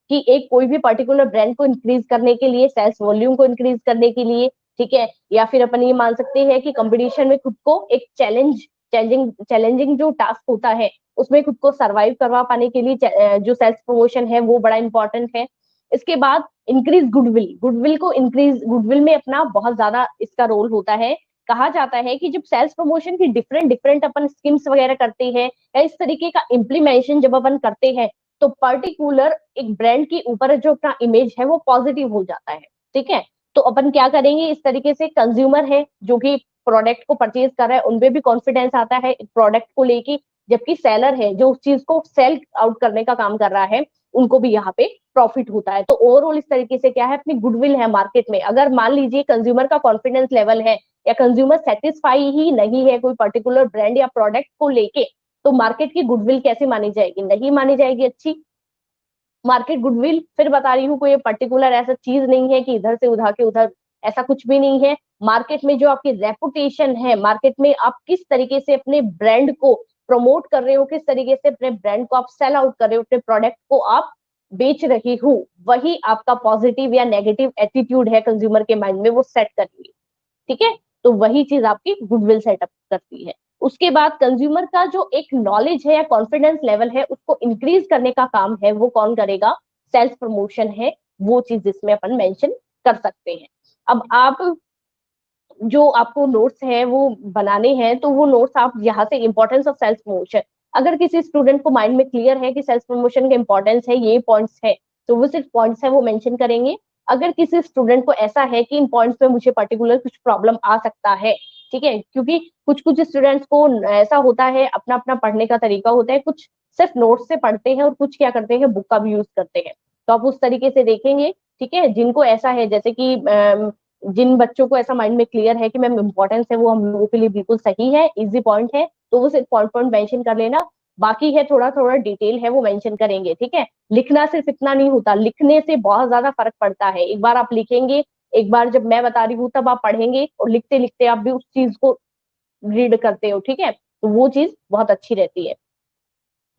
कि एक कोई भी पर्टिकुलर ब्रांड को इंक्रीज करने के लिए, सेल्स वॉल्यूम को इंक्रीज करने के लिए, ठीक है, या फिर अपन ये मान सकते हैं कि कंपटीशन में खुद को एक चैलेंज चैलेंजिंग जो टास्क होता है उसमें खुद को सरवाइव करवा पाने के लिए जो सेल्फ प्रमोशन है वो बड़ा इंपॉर्टेंट है। इसके बाद इंक्रीज गुडविल, गुडविल में अपना बहुत ज्यादा इसका रोल होता है। कहा जाता है कि जब सेल्स प्रमोशन की डिफरेंट डिफरेंट अपन स्कीम्स वगैरह करते हैं या इस तरीके का इम्प्लीमेंटेशन जब अपन करते हैं तो पर्टिकुलर एक ब्रांड के ऊपर जो अपना इमेज है वो पॉजिटिव हो जाता है। ठीक है, तो अपन क्या करेंगे, इस तरीके से कंज्यूमर है जो कि प्रोडक्ट को परचेज कर रहा है उनपे भी कॉन्फिडेंस आता है प्रोडक्ट को लेके, जबकि सेलर है जो उस चीज को सेल आउट करने का काम कर रहा है उनको भी यहाँ पे प्रॉफिट होता है। तो ओवरऑल इस तरीके से क्या है, अपनी गुडविल है मार्केट में। अगर मान लीजिए कंज्यूमर का कॉन्फिडेंस लेवल है या कंज्यूमर सेटिस्फाई ही नहीं है कोई पर्टिकुलर ब्रांड या प्रोडक्ट को लेके, तो मार्केट की गुडविल कैसे मानी जाएगी, नहीं मानी जाएगी अच्छी। मार्केट गुडविल फिर बता रही हूँ कोई पर्टिकुलर ऐसा चीज नहीं है कि इधर से उधर के उधर, ऐसा कुछ भी नहीं है। मार्केट में जो आपकी रेपुटेशन है, मार्केट में आप किस तरीके से अपने ब्रांड को प्रमोट कर रहे हो, किस तरीके से अपने ब्रांड को आप सेल आउट कर रहे हो, अपने प्रोडक्ट को आप बेच रही हो, वही आपका पॉजिटिव या नेगेटिव एटीट्यूड है कंज्यूमर के माइंड में वो सेट करेगी। ठीक है, तो वही चीज आपकी गुडविल सेटअप करती है। उसके बाद कंज्यूमर का जो एक नॉलेज है या कॉन्फिडेंस लेवल है उसको इंक्रीज करने का काम है वो कौन करेगा, सेल्फ प्रमोशन है, वो चीज इसमें अपन मेंशन कर सकते हैं। अब आप जो आपको नोट्स है वो बनाने हैं तो वो नोट्स आप यहाँ से इंपॉर्टेंस ऑफ सेल्फ प्रमोशन, अगर किसी स्टूडेंट को माइंड में क्लियर है कि सेल्फ प्रमोशन का इंपॉर्टेंस है, ये पॉइंट्स है, तो वो सिर्फ पॉइंट्स है वो मेंशन करेंगे। अगर किसी स्टूडेंट को ऐसा है कि इन पॉइंट्स में मुझे पर्टिकुलर कुछ प्रॉब्लम आ सकता है, ठीक है, क्योंकि कुछ कुछ स्टूडेंट्स को ऐसा होता है, अपना अपना पढ़ने का तरीका होता है, कुछ सिर्फ नोट्स से पढ़ते हैं और कुछ क्या करते हैं बुक का भी यूज करते हैं, तो आप उस तरीके से देखेंगे। ठीक है, जिनको ऐसा है जैसे कि जिन बच्चों को ऐसा माइंड में क्लियर है कि मैम इंपॉर्टेंस है वो हम लोगों के लिए बिल्कुल सही है, इजी पॉइंट है, तो वो सिर्फ पॉइंट पॉइंट मेंशन कर लेना। बाकी है थोड़ा थोड़ा डिटेल है वो मेंशन करेंगे। ठीक है, लिखना सिर्फ इतना नहीं होता, लिखने से बहुत ज्यादा फर्क पड़ता है। एक बार आप लिखेंगे, एक बार जब मैं बता रही हूँ तब आप पढ़ेंगे और लिखते लिखते आप भी उस चीज को रीड करते हो। ठीक है, तो वो चीज बहुत अच्छी रहती है।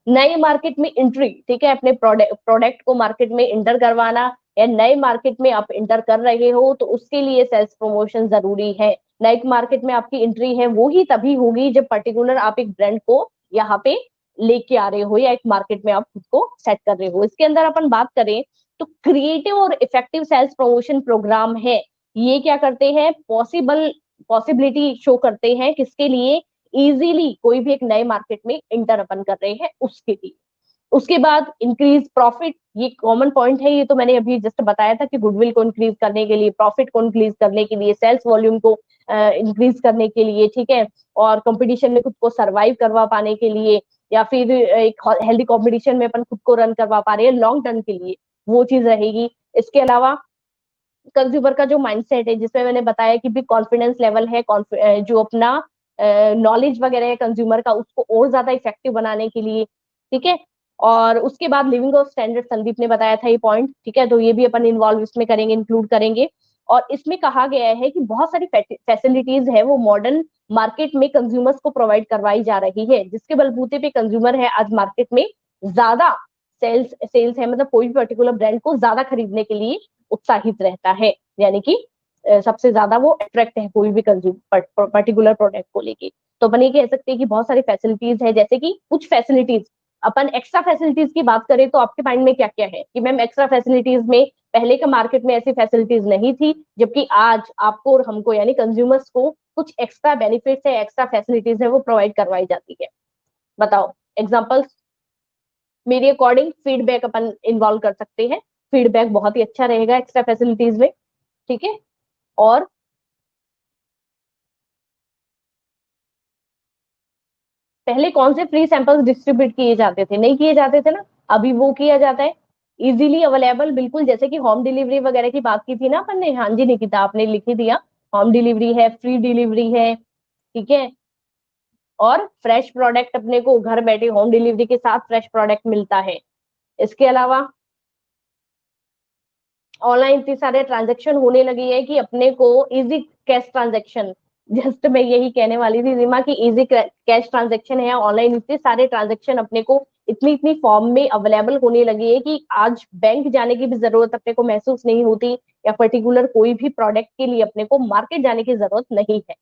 नए मार्केट में एंट्री, ठीक है, अपने प्रोडक्ट को मार्केट में इंटर करवाना या नए मार्केट में आप इंटर कर रहे हो तो उसके लिए सेल्स प्रमोशन जरूरी है। नए मार्केट में आपकी एंट्री है वो ही तभी होगी जब पर्टिकुलर आप एक ब्रांड को यहाँ पे लेके आ रहे हो या एक मार्केट में आप खुद को सेट कर रहे हो। इसके अंदर अपन बात करें तो क्रिएटिव और इफेक्टिव सेल्स प्रमोशन प्रोग्राम है, ये क्या करते हैं, पॉसिबिलिटी शो करते हैं किसके लिए, इजीली कोई भी एक नए मार्केट में इंटर अपन कर रहे हैं उसके लिए। उसके बाद इंक्रीज प्रॉफिट, ये कॉमन पॉइंट है, ये तो मैंने अभी जस्ट बताया था कि गुडविल को इंक्रीज करने के लिए, प्रॉफिट को इंक्रीज करने के लिए, सेल्स वॉल्यूम को इंक्रीज करने के लिए, ठीक है, और कंपटीशन में खुद को सरवाइव करवा पाने के लिए, या फिर एक हेल्दी कॉम्पिटिशन में अपन खुद को रन करवा पा रहे हैं लॉन्ग टर्म के लिए, वो चीज रहेगी। इसके अलावा कंज्यूमर का जो माइंडसेट है जिसमें मैंने बताया कि भी कॉन्फिडेंस लेवल है, जो अपना नॉलेज वगैरह है कंज्यूमर का उसको और ज्यादा इफेक्टिव बनाने के लिए। ठीक है, और उसके बाद लिविंग ऑफ स्टैंडर्ड, संदीप ने बताया था ये पॉइंट, ठीक है, तो ये भी अपन इन्वॉल्व इसमें करेंगे, इंक्लूड करेंगे। और इसमें कहा गया है कि बहुत सारी फैसिलिटीज है वो मॉडर्न मार्केट में कंज्यूमर्स को प्रोवाइड करवाई जा रही है, जिसके बलबूते पे कंज्यूमर है आज मार्केट में ज्यादा सेल्स है, मतलब कोई भी पर्टिकुलर ब्रांड को ज्यादा खरीदने के लिए उत्साहित रहता है, यानी कि सबसे ज्यादा वो अट्रैक्ट है कोई भी कंज्यूमर पर्टिकुलर प्रोडक्ट को लेके। तो अपन ये कह सकते हैं कि बहुत सारी फैसिलिटीज है, जैसे कि कुछ फैसिलिटीज, अपन एक्स्ट्रा फैसिलिटीज की बात करें तो आपके माइंड में क्या क्या है कि मैम एक्स्ट्रा फैसिलिटीज में पहले के मार्केट में ऐसी फैसिलिटीज नहीं थी, जबकि आज आपको और हमको यानी कंज्यूमर्स को कुछ एक्स्ट्रा बेनिफिट्स है, एक्स्ट्रा फैसिलिटीज है वो प्रोवाइड करवाई जाती है। बताओ एग्जाम्पल्स। मेरे अकॉर्डिंग फीडबैक अपन इन्वॉल्व कर सकते हैं, फीडबैक बहुत ही अच्छा रहेगा एक्स्ट्रा फैसिलिटीज में। ठीक है, और पहले कौन से फ्री सैंपल्स डिस्ट्रीब्यूट किए जाते थे, नहीं किए जाते थे ना, अभी वो किया जाता है, इजीली अवेलेबल, बिल्कुल जैसे कि होम डिलीवरी वगैरह की बात की थी ना अपन ने। हाँ जी निकिता आपने लिख ही दिया, होम डिलीवरी है, फ्री डिलीवरी है। ठीक है, और फ्रेश प्रोडक्ट अपने को घर बैठे होम डिलीवरी के साथ फ्रेश प्रोडक्ट मिलता है। इसके अलावा ऑनलाइन इतने सारे ट्रांजेक्शन होने लगे हैं कि अपने को इजी कैश ट्रांजेक्शन, जस्ट मैं यही कहने वाली थी रीमा की, इजी कैश ट्रांजेक्शन है ऑनलाइन, इतने सारे ट्रांजेक्शन अपने को इतनी इतनी फॉर्म में अवेलेबल होने लगी है कि आज बैंक जाने की भी जरूरत अपने को महसूस नहीं होती, या पर्टिकुलर कोई भी प्रोडक्ट के लिए अपने को मार्केट जाने की जरूरत नहीं है।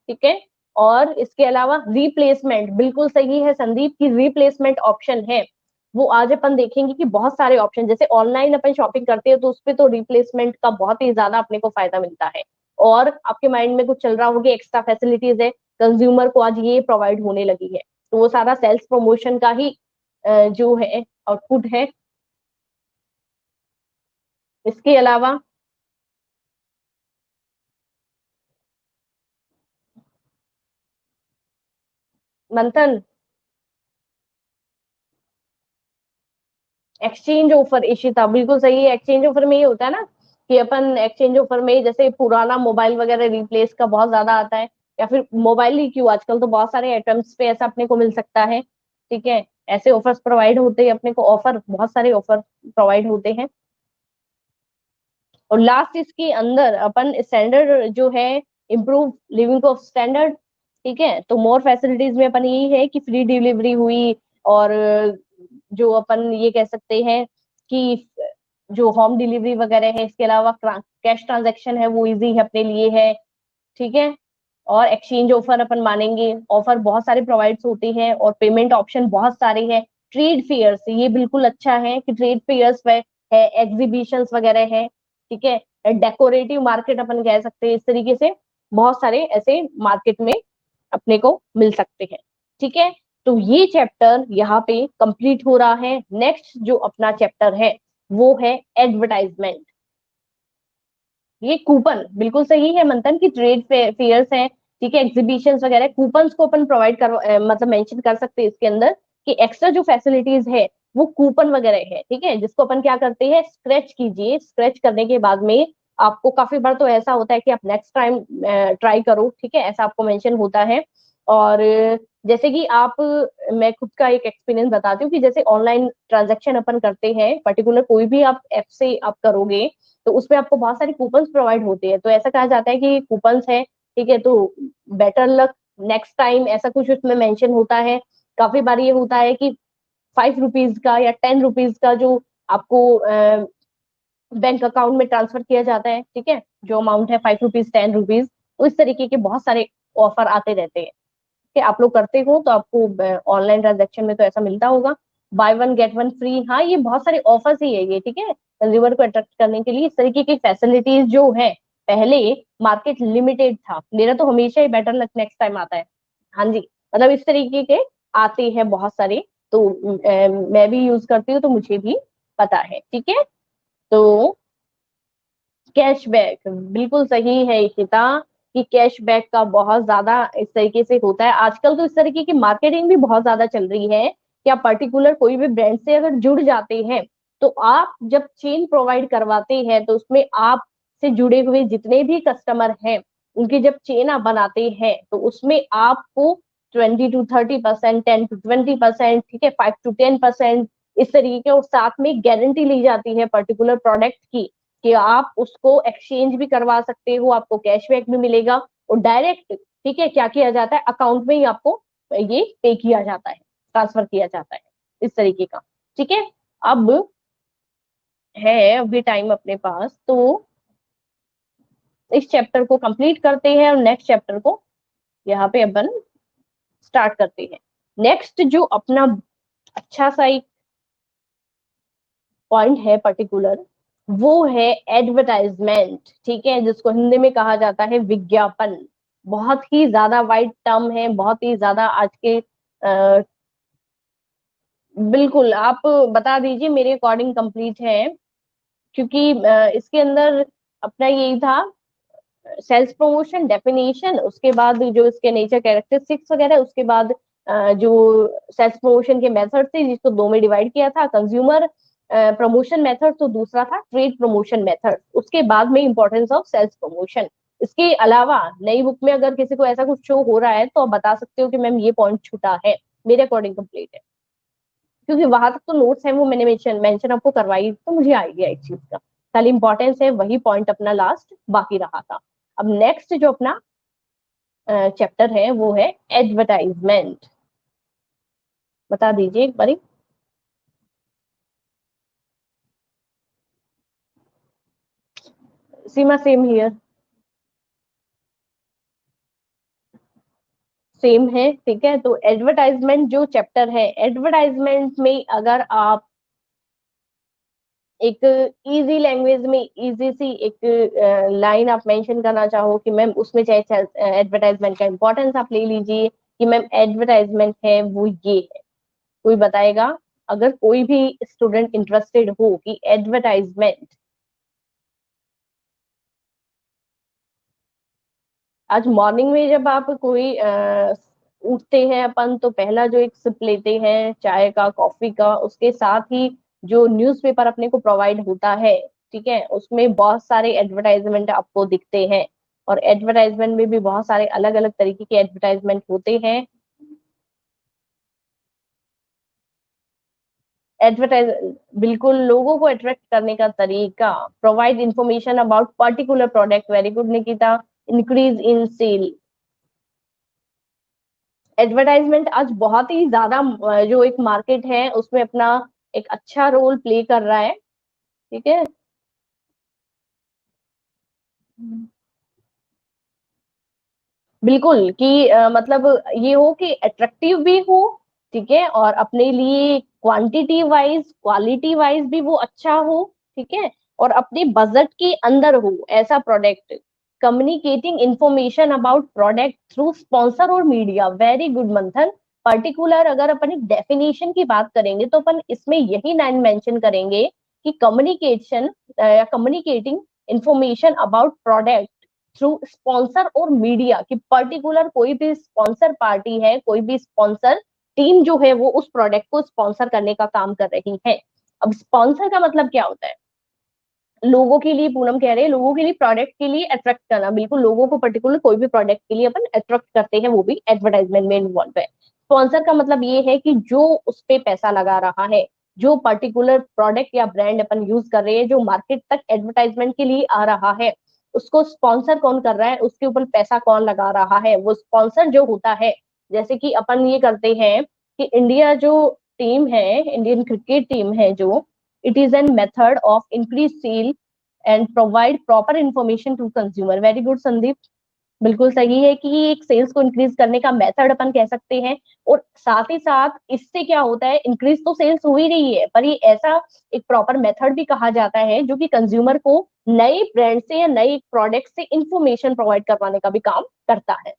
ठीक है, और इसके अलावा रिप्लेसमेंट, बिल्कुल सही है संदीप की, रिप्लेसमेंट ऑप्शन है। वो आज अपन देखेंगे कि बहुत सारे ऑप्शन, जैसे ऑनलाइन अपन शॉपिंग करते हैं तो उसपे तो रिप्लेसमेंट का बहुत ही ज्यादा अपने को फायदा मिलता है। और आपके माइंड में कुछ चल रहा होगा, एक्स्ट्रा फैसिलिटीज है कंज्यूमर को आज ये प्रोवाइड होने लगी है, तो वो सारा सेल्स प्रमोशन का ही जो है आउटपुट है। इसके अलावा मंथन, एक्सचेंज ऑफर, इशिता बिल्कुल सही है। एक्सचेंज ऑफर में ये होता है ना कि अपन एक्सचेंज ऑफर में जैसे पुराना मोबाइल वगैरह रिप्लेस का बहुत ज्यादा आता है, या फिर मोबाइल ही क्यों, आजकल तो बहुत सारे आइटम्स पे ऐसा अपने को मिल सकता है। ठीक है, ऐसे ऑफर्स प्रोवाइड होते हैं अपने को, ऑफर बहुत सारे ऑफर प्रोवाइड होते हैं। और लास्ट इसके अंदर अपन स्टैंडर्ड जो है, इम्प्रूव लिविंग ऑफ स्टैंडर्ड। ठीक है, तो मोर फैसिलिटीज में अपन यही है कि फ्री डिलीवरी हुई, और जो अपन ये कह सकते हैं कि जो होम डिलीवरी वगैरह है, इसके अलावा कैश ट्रांजैक्शन है वो इजी है अपने लिए है। ठीक है, और एक्सचेंज ऑफर अपन मानेंगे, ऑफर बहुत सारे प्रोवाइड्स होते हैं, और पेमेंट ऑप्शन बहुत सारे हैं। ट्रेड फेयर्स, ये बिल्कुल अच्छा है कि ट्रेड फेयर्स है, एग्जीबिशंस वगैरह है। ठीक है, डेकोरेटिव मार्केट अपन कह सकते हैं, इस तरीके से बहुत सारे ऐसे मार्केट में अपने को मिल सकते हैं। ठीक है, तो ये चैप्टर यहाँ पे कंप्लीट हो रहा है। नेक्स्ट जो अपना चैप्टर है वो है एडवर्टाइजमेंट। ये कूपन, बिल्कुल सही है मंथन की, ट्रेड फेयर्स हैं, ठीक है, एग्जीबिशंस वगैरह, कूपन्स को अपन प्रोवाइड कर मतलब मेंशन कर सकते हैं इसके अंदर कि एक्स्ट्रा जो फैसिलिटीज है वो कूपन वगैरह है। ठीक है, जिसको अपन क्या करते हैं, स्क्रैच कीजिए, स्क्रैच करने के बाद में आपको काफी बार तो ऐसा होता है कि आप नेक्स्ट टाइम ट्राई करो। ठीक है, ऐसा आपको मेंशन होता है। और जैसे कि आप, मैं खुद का एक एक्सपीरियंस बताती हूँ कि जैसे ऑनलाइन ट्रांजेक्शन अपन करते हैं, पर्टिकुलर कोई भी आप ऐप से आप करोगे, तो उसमें आपको बहुत सारी कूपन्स प्रोवाइड होते हैं, तो ऐसा कहा जाता है कि कूपन्स है, ठीक है, तो बेटर लक नेक्स्ट टाइम, ऐसा कुछ उसमें मेंशन होता है। काफी बार ये होता है कि ₹5 का या ₹10 का जो आपको बैंक अकाउंट में ट्रांसफर किया जाता है, ठीक है, जो अमाउंट है ₹5 ₹10, तो इस तरीके के बहुत सारे ऑफर आते रहते हैं कि आप लोग करते हो तो आपको ऑनलाइन ट्रांजेक्शन में तो ऐसा मिलता होगा। By one get one free, हाँ ये बहुत सारे ऑफर्स ही है ये। ठीक है, कंज्यूमर को अट्रैक्ट करने के लिए इस तरीके की फैसिलिटीज जो है, पहले मार्केट लिमिटेड था, मेरा तो हमेशा ही बेटर लक नेक्स्ट टाइम आता है। हाँ जी, मतलब इस तरीके के आते हैं बहुत सारे, तो मैं भी यूज करती हूँ तो मुझे भी पता है। ठीक है, तो कैशबैक, बिल्कुल सही है इशिता कि कैशबैक का बहुत ज्यादा इस तरीके से होता है आजकल, तो इस तरीके की मार्केटिंग भी बहुत ज्यादा चल रही है कि आप पर्टिकुलर कोई भी ब्रांड से अगर जुड़ जाते हैं, तो आप जब चेन प्रोवाइड करवाते हैं तो उसमें आप से जुड़े हुए जितने भी कस्टमर हैं, उनकी जब चेन आप बनाते हैं तो उसमें आपको 20 to 30%, 10 to 20%, ठीक है, 5 to 10%, इस तरीके के, और साथ में गारंटी ली जाती है पर्टिकुलर प्रोडक्ट की कि आप उसको एक्सचेंज भी करवा सकते हो, आपको कैशबैक भी मिलेगा, और डायरेक्ट, ठीक है, क्या किया जाता है, अकाउंट में ही आपको ये पे किया जाता है, ट्रांसफर किया जाता है, इस तरीके का। ठीक है, अब है अभी टाइम अपने पास, तो इस चैप्टर को कंप्लीट करते हैं और नेक्स्ट चैप्टर को यहाँ पे अपन स्टार्ट करते हैं। नेक्स्ट जो अपना अच्छा सा एक पॉइंट है पर्टिकुलर, वो है एडवर्टाइजमेंट। ठीक है, जिसको हिंदी में कहा जाता है विज्ञापन। बहुत ही ज्यादा वाइड टर्म है, बहुत ही ज्यादा आज के बिल्कुल आप बता दीजिए, मेरे अकॉर्डिंग कंप्लीट है, क्योंकि इसके अंदर अपना यही था, सेल्स प्रमोशन डेफिनेशन, उसके बाद जो इसके नेचर कैरेक्टरिस्टिक्स वगैरह, उसके बाद जो सेल्स प्रमोशन के मेथड थे जिसको दो में डिवाइड किया था, कंज्यूमर प्रमोशन मेथड, तो दूसरा था ट्रेड प्रमोशन मेथड, उसके बाद में इंपॉर्टेंस ऑफ सेल्स प्रमोशन। इसके अलावा नई बुक में अगर किसी को ऐसा कुछ शो हो रहा है तो आप बता सकते हो कि मैम ये पॉइंट छूटा है, मेरे अकॉर्डिंग कंप्लीट है, क्योंकि वहां तक तो नोट्स है वो मैंने मेंशन आपको करवाई, तो मुझे आइडिया इस चीज का, खाली इंपॉर्टेंस है वही पॉइंट अपना लास्ट बाकी रहा था। अब नेक्स्ट जो अपना चैप्टर है वो है एडवर्टाइजमेंट, बता दीजिए एक बारी। सीमा सेम हियर। सेम है, ठीक है। तो एडवर्टाइजमेंट जो चैप्टर है, एडवर्टाइजमेंट में अगर आप एक इजी लैंग्वेज में इजी सी एक लाइन आप मेंशन करना चाहो कि मैम उसमें चाहे एडवर्टाइजमेंट का इंपॉर्टेंस आप ले लीजिए कि मैम एडवर्टाइजमेंट है वो ये है, कोई बताएगा? अगर कोई भी स्टूडेंट इंटरेस्टेड हो कि एडवर्टाइजमेंट, आज मॉर्निंग में जब आप कोई उठते हैं अपन, तो पहला जो एक सिप लेते हैं चाय का, कॉफी का, उसके साथ ही जो न्यूज़पेपर अपने को प्रोवाइड होता है, ठीक है, उसमें बहुत सारे एडवर्टाइजमेंट आपको दिखते हैं। और एडवर्टाइजमेंट में भी बहुत सारे अलग अलग तरीके के एडवर्टाइजमेंट होते हैं। एडवर्टाइज बिल्कुल लोगों को अट्रैक्ट करने का तरीका, provide information about particular product, very good Nikita, increase in sale. Advertisement आज बहुत ही ज्यादा जो एक मार्केट है उसमें अपना एक अच्छा रोल प्ले कर रहा है, ठीक है। बिल्कुल कि मतलब ये हो कि अट्रैक्टिव भी हो, ठीक है, और अपने लिए क्वांटिटी वाइज क्वालिटी वाइज भी वो अच्छा हो, ठीक है, और अपने बजट के अंदर हो ऐसा product. Communicating information about product through sponsor और मीडिया, वेरी गुड मंथन। पर्टिकुलर अगर अपन एक डेफिनेशन की बात करेंगे तो अपन इसमें यही लाइन मेंशन करेंगे कि कम्युनिकेशन या communicating information about product through sponsor और मीडिया, कि पर्टिकुलर कोई भी स्पॉन्सर पार्टी है, कोई भी स्पॉन्सर टीम जो है वो उस प्रोडक्ट को स्पॉन्सर करने का काम कर रही है। अब स्पॉन्सर का मतलब क्या होता है? लोगों के लिए, पूनम कह रहे हैं लोगों के लिए, प्रोडक्ट के लिए अट्रैक्ट करना, बिल्कुल लोगों को पर्टिकुलर कोई भी प्रोडक्ट के लिए अपन अट्रैक्ट करते हैं, वो भी एडवर्टाइजमेंट में इन्वॉल्व है। स्पॉन्सर का मतलब ये है कि जो उस पे पैसा लगा रहा है, जो पर्टिकुलर प्रोडक्ट या ब्रांड अपन यूज कर रहे हैं, जो मार्केट तक एडवर्टाइजमेंट के लिए आ रहा है, उसको स्पॉन्सर कौन कर रहा है, उसके ऊपर पैसा कौन लगा रहा है, वो स्पॉन्सर जो होता है। जैसे कि अपन ये करते हैं कि इंडिया जो टीम है, इंडियन क्रिकेट टीम है जो, it is an method of increase sale and provide proper information to consumer, very good Sandeep. बिल्कुल सही है कि ये एक सेल्स को इंक्रीज करने का मेथड अपन कह सकते हैं। और साथ ही साथ इससे क्या होता है, इंक्रीज तो सेल्स हो ही रही है, पर ये ऐसा एक प्रॉपर मेथड भी कहा जाता है जो कि कंज्यूमर को नए ब्रांड से या नए प्रोडक्ट से इंफॉर्मेशन प्रोवाइड करवाने का भी काम करता है।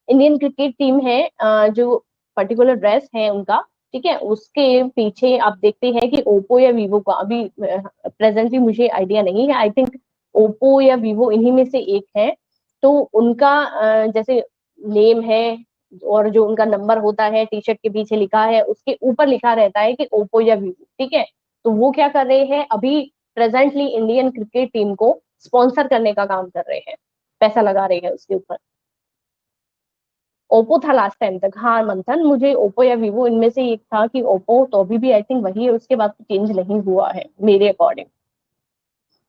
इंडियन क्रिकेट टीम है जो पर्टिकुलर ड्रेस है उनका, ठीक है, उसके पीछे आप देखते हैं कि ओप्पो या वीवो का, अभी प्रेजेंटली मुझे आइडिया नहीं है, आई थिंक ओप्पो या वीवो इन्हीं में से एक है। तो उनका जैसे नेम है और जो उनका नंबर होता है टी शर्ट के पीछे लिखा है, उसके ऊपर लिखा रहता है कि ओप्पो या वीवो, ठीक है। तो वो क्या कर रहे हैं अभी, प्रेजेंटली इंडियन क्रिकेट टीम को स्पॉन्सर करने का काम कर रहे हैं, पैसा लगा रहे हैं उसके ऊपर। ओप्पो था लास्ट टाइम तक, हाँ मंथन, मुझे ओप्पो या वीवो इनमें से एक था कि ओप्पो तो अभी भी आई थिंक वही है, उसके बाद तो चेंज नहीं हुआ है मेरे अकॉर्डिंग।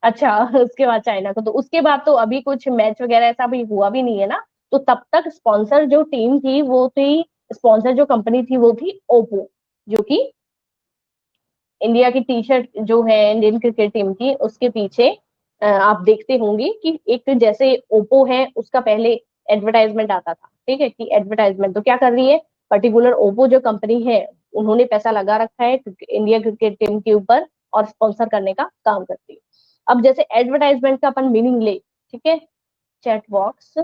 अच्छा उसके बाद चाइना को, तो उसके बाद तो अभी कुछ मैच वगैरह ऐसा भी हुआ भी नहीं है ना। तो तब तक स्पॉन्सर जो टीम थी वो थी, स्पॉन्सर जो कंपनी थी वो थी ओप्पो, जो कि इंडिया की टी शर्ट जो है इंडियन क्रिकेट टीम की, उसके पीछे आप देखते होंगे कि एक जैसे ओप्पो है उसका पहले एडवर्टाइजमेंट आता था, ठीक है, कि एडवर्टाइजमेंट तो क्या कर रही है, पर्टिकुलर ओप्पो जो कंपनी है उन्होंने पैसा लगा रखा है इंडिया क्रिकेट टीम के ऊपर और स्पॉन्सर करने का काम करती है। अब जैसे एडवर्टाइजमेंट का अपन मीनिंग ले, ठीक है, चैट बॉक्स,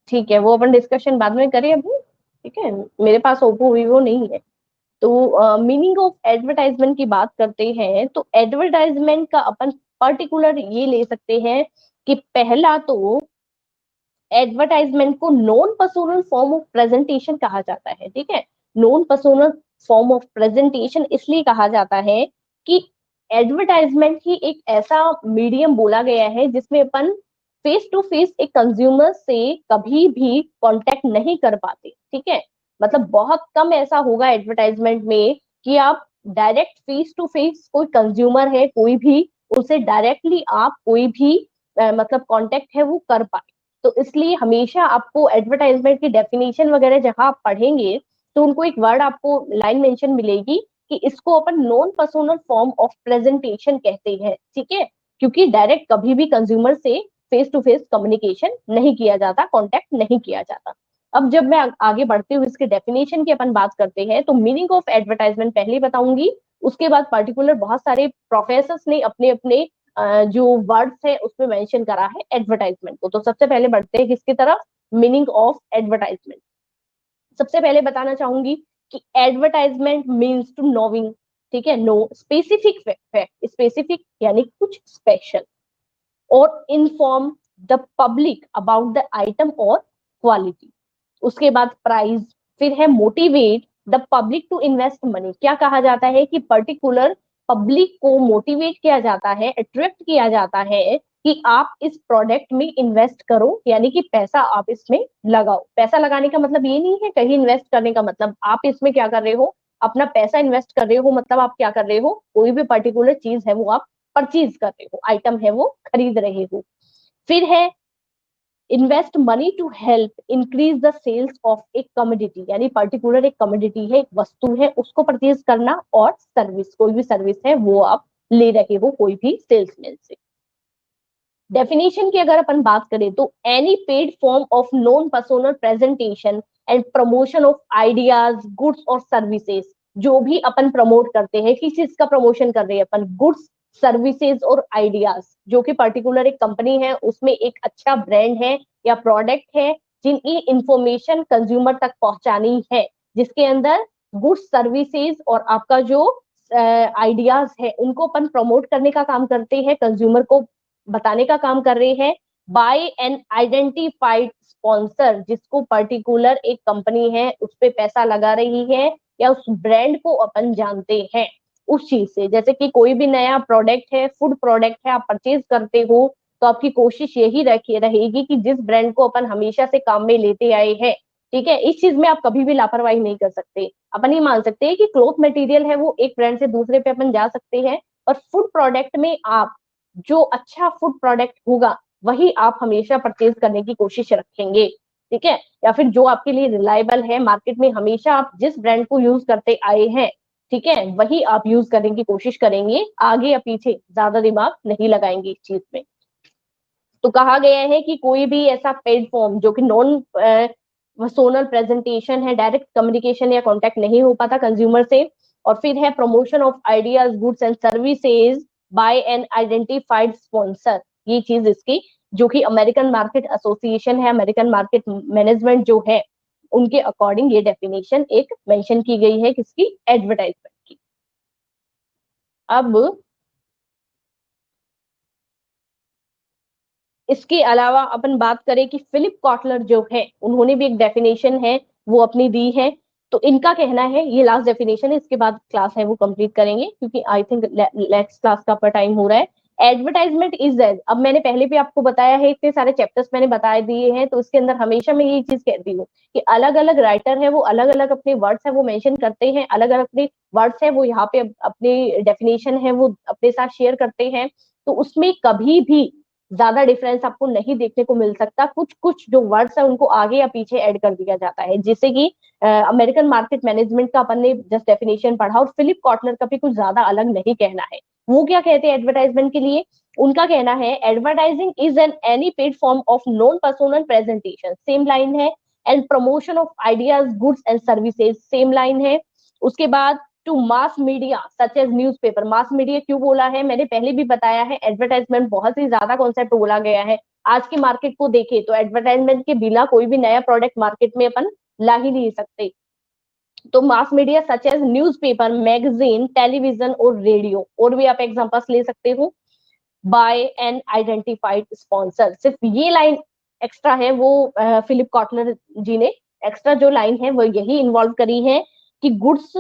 ठीक है, वो अपन डिस्कशन बाद में करें अभी, ठीक है, मेरे पास ओप्पो वीवो नहीं है। तो मीनिंग ऑफ एडवर्टाइजमेंट की बात करते हैं तो एडवर्टाइजमेंट का अपन पर्टिकुलर ये ले सकते हैं कि पहला तो एडवर्टाइजमेंट को non personal form of presentation कहा जाता है, ठीक है। Non personal form of presentation इसलिए कहा जाता है कि एडवर्टाइजमेंट ही एक ऐसा मीडियम बोला गया है जिसमें अपन फेस टू फेस एक कंज्यूमर से कभी भी कांटेक्ट नहीं कर पाते, ठीक है। मतलब बहुत कम ऐसा होगा एडवर्टाइजमेंट में कि आप डायरेक्ट फेस टू फेस, कोई कंज्यूमर है कोई भी, उसे डायरेक्टली आप कोई भी मतलब कांटेक्ट है वो कर पाए। तो इसलिए हमेशा आपको एडवर्टाइजमेंट की डेफिनेशन वगैरह जहां आप पढ़ेंगे तो उनको एक वर्ड आपको लाइन मेंशन मिलेगी कि इसको अपन non personal form of presentation कहते हैं, ठीक है, क्योंकि डायरेक्ट कभी भी कंज्यूमर से फेस टू फेस कम्युनिकेशन नहीं किया जाता, कॉन्टेक्ट नहीं किया जाता। अब जब मैं आगे बढ़ती हूँ इसके डेफिनेशन की अपन बात करते हैं, तो मीनिंग ऑफ एडवर्टाइजमेंट पहले बताऊंगी, उसके बाद पर्टिकुलर बहुत सारे प्रोफेसर्स ने अपने अपने जो वर्ड्स है उसमें मेंशन करा है एडवर्टाइजमेंट को। तो सबसे पहले बढ़ते हैं किसकी तरफ, मीनिंग ऑफ एडवर्टाइजमेंट। सबसे पहले बताना चाहूंगी कि एडवर्टाइजमेंट मीन्स टू नोविंग, ठीक है, नो स्पेसिफिक फैक्ट, स्पेसिफिक यानी कुछ स्पेशल, और inform the public about the item और क्वालिटी। उसके बाद प्राइस, फिर है motivate the public to invest money. क्या कहा जाता है कि पर्टिकुलर पब्लिक को मोटिवेट किया जाता है, अट्रैक्ट किया जाता है कि आप इस प्रोडक्ट में इन्वेस्ट करो, यानी कि पैसा आप इसमें लगाओ। पैसा लगाने का मतलब ये नहीं है कहीं इन्वेस्ट करने का मतलब आप इसमें क्या कर रहे हो, अपना पैसा इन्वेस्ट कर रहे हो, मतलब आप क्या कर रहे हो, कोई भी पर्टिकुलर चीज है वो आप परचेज कर रहे हो, आइटम है वो खरीद रहे हो। फिर है invest money to help increase the sales of एक कमोडिटी, यानी पर्टिकुलर एक कमोडिटी है, एक वस्तु है, उसको परचेज करना, और सर्विस, कोई भी सर्विस है वो आप ले रहे हो कोई भी सेल्समैन से। डेफिनेशन की अगर अपन बात करें तो any paid form of non personal presentation and promotion of ideas, goods और सर्विसेज। जो भी अपन प्रमोट करते हैं, किस चीज का प्रमोशन कर रहे हैं अपन, गुड्स, सर्विसेज और आइडियाज, जो कि पर्टिकुलर एक कंपनी है उसमें एक अच्छा ब्रांड है या प्रोडक्ट है जिनकी इंफॉर्मेशन कंज्यूमर तक पहुंचानी है, जिसके अंदर गुड्स, सर्विसेज और आपका जो आइडियाज है उनको अपन प्रमोट करने का काम करते हैं, कंज्यूमर को बताने का काम कर रहे हैं। बाय एन आइडेंटिफाइड स्पॉन्सर, जिसको पर्टिकुलर एक कंपनी है उस पर पैसा लगा रही है या उस ब्रांड को अपन जानते हैं उस चीज से। जैसे कि कोई भी नया प्रोडक्ट है, फूड प्रोडक्ट है, आप परचेज करते हो तो आपकी कोशिश यही रहेगी कि जिस ब्रांड को अपन हमेशा से काम में लेते आए हैं, ठीक है, इस चीज में आप कभी भी लापरवाही नहीं कर सकते। अपन ये मान सकते हैं कि क्लॉथ मटेरियल है वो एक ब्रांड से दूसरे पे अपन जा सकते हैं, और फूड प्रोडक्ट में आप जो अच्छा फूड प्रोडक्ट होगा वही आप हमेशा परचेज करने की कोशिश रखेंगे, ठीक है, या फिर जो आपके लिए रिलायबल है, मार्केट में हमेशा आप जिस ब्रांड को यूज करते आए हैं, ठीक है, वही आप यूज करने की कोशिश करेंगे, आगे या पीछे ज्यादा दिमाग नहीं लगाएंगे इस चीज में। तो कहा गया है कि कोई भी ऐसा पेड फॉर्म जो कि नॉन सोनल प्रेजेंटेशन है, डायरेक्ट कम्युनिकेशन या कॉन्टेक्ट नहीं हो पाता कंज्यूमर से। और फिर है promotion of ideas, goods and services by an identified sponsor. ये चीज इसकी, जो कि अमेरिकन मार्केट एसोसिएशन है, अमेरिकन मार्केट मैनेजमेंट जो है, उनके अकॉर्डिंग ये डेफिनेशन एक मेंशन की गई है किसकी, एडवर्टाइजमेंट की। अब इसके अलावा अपन बात करें कि फिलिप कॉटलर जो है उन्होंने भी एक डेफिनेशन है वो अपनी दी है। तो इनका कहना है, ये लास्ट डेफिनेशन है, इसके बाद क्लास है वो कंप्लीट करेंगे क्योंकि आई थिंक नेक्स्ट क्लास का पर टाइम हो रहा है। एडवर्टाइजमेंट इज एज, अब मैंने पहले भी आपको बताया है, इतने सारे चैप्टर्स मैंने बता दिए हैं, तो इसके अंदर हमेशा मैं ये चीज कहती हूँ कि अलग अलग राइटर है वो अलग अलग अपने वर्ड्स है वो मेंशन करते हैं, अलग अलग अपने वर्ड्स है वो यहाँ पे अपने डेफिनेशन है वो अपने साथ शेयर करते हैं। तो उसमें कभी भी ज्यादा डिफरेंस आपको नहीं देखने को मिल सकता, कुछ कुछ जो वर्ड्स है उनको आगे या पीछे ऐड कर दिया जाता है, जैसे कि अमेरिकन मार्केट मैनेजमेंट का अपन ने जस्ट डेफिनेशन पढ़ा, और फिलिप कॉटलर का भी कुछ ज्यादा अलग नहीं कहना है। वो क्या कहते हैं एडवर्टाइजमेंट के लिए, उनका कहना है advertising is an any paid form of non personal presentation, same line है, and promotion of ideas, goods and services, same line है। उसके बाद to mass media such as newspaper, mass media क्यों बोला है, मैंने पहले भी बताया है, एडवर्टाइजमेंट बहुत ही ज्यादा कॉन्सेप्ट बोला गया है। आज की मार्केट को देखे तो एडवर्टाइजमेंट के बिना कोई भी नया प्रोडक्ट मार्केट में अपन ला ही नहीं सकते। तो mass media such as newspaper, magazine, television और रेडियो, और भी आप एग्जांपल्स ले सकते हो। बाय एन आइडेंटिफाइड स्पॉन्सर, सिर्फ ये लाइन एक्स्ट्रा है वो फिलिप कॉटलर जी ने एक्स्ट्रा जो लाइन है वो यही इन्वॉल्व करी है कि goods,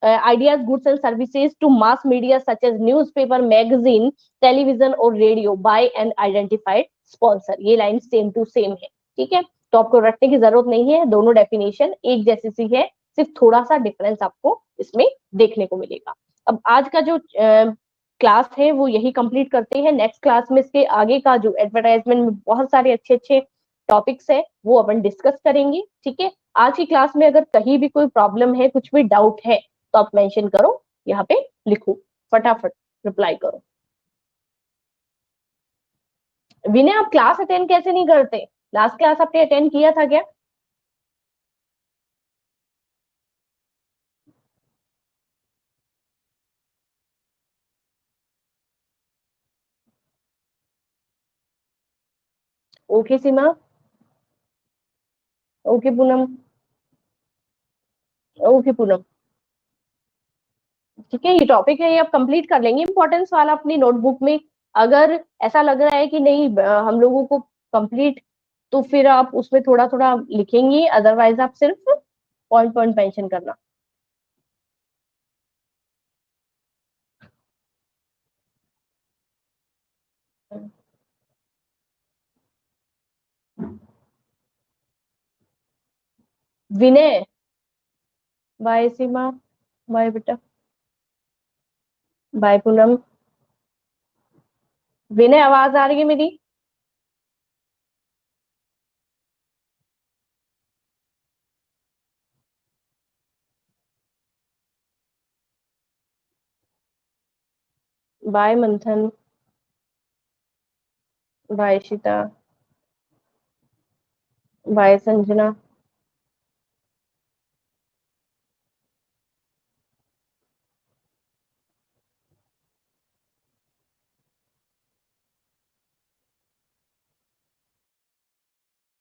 ideas, goods and services to mass media such as newspaper, magazine, television और radio by an identified sponsor, ये लाइन सेम टू सेम है, ठीक है। तो आपको रटने की जरूरत नहीं है, दोनों डेफिनेशन एक जैसी सी है, सिर्फ थोड़ा सा डिफरेंस आपको इसमें देखने को मिलेगा। अब आज का जो क्लास है वो यही कंप्लीट करते हैं, नेक्स्ट क्लास में इसके आगे का जो एडवर्टाइजमेंट में बहुत सारे अच्छे अच्छे टॉपिक्स है वो अपन डिस्कस करेंगे, ठीक है। आज की क्लास में अगर कहीं भी कोई प्रॉब्लम है, कुछ भी डाउट है, तो आप मेंशन करो, यहाँ पे लिखो, फटाफट रिप्लाई करो। विनय, आप क्लास अटेंड कैसे नहीं करते? लास्ट क्लास आपने अटेंड किया था क्या? ओके सीमा। ओके पूनम। ओके पूनम। ठीक है, ये टॉपिक है, ये आप कंप्लीट कर लेंगे इंपॉर्टेंस वाला अपनी नोटबुक में। अगर ऐसा लग रहा है कि नहीं हम लोगों को कंप्लीट, तो फिर आप उसमें थोड़ा थोड़ा लिखेंगी, अदरवाइज आप सिर्फ पॉइंट पॉइंट मेंशन करना। विनय। बाय सीमा। बाय बेटा। बाय पूनम। विनय, आवाज आ रही है मेरी? बाय मंथन। बाय शिता। बाय संजना।